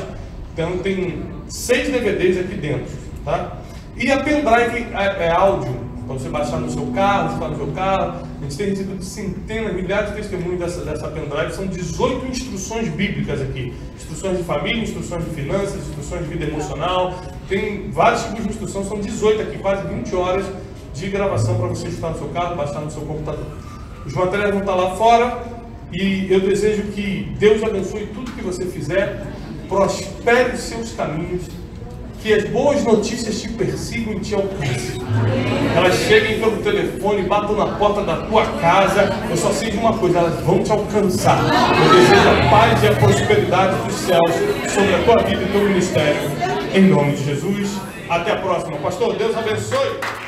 [SPEAKER 1] Então tem 6 DVDs aqui dentro, tá? E a pendrive é áudio, para você baixar no seu carro, estar no seu carro. A gente tem recebido centenas, milhares de testemunhos dessa pendrive. São 18 instruções bíblicas aqui. Instruções de família, instruções de finanças, instruções de vida emocional. Tem vários tipos de instrução, são 18 aqui, quase 20 horas de gravação para você estar no seu carro, baixar no seu computador. Os materiais vão estar lá fora e eu desejo que Deus abençoe tudo que você fizer, prospere os seus caminhos, que as boas notícias te persigam e te alcancem. Elas cheguem pelo telefone, batam na porta da tua casa. Eu só sei de uma coisa, elas vão te alcançar. Eu desejo a paz e a prosperidade dos céus sobre a tua vida e teu ministério. Em nome de Jesus. Até a próxima. Pastor, Deus abençoe.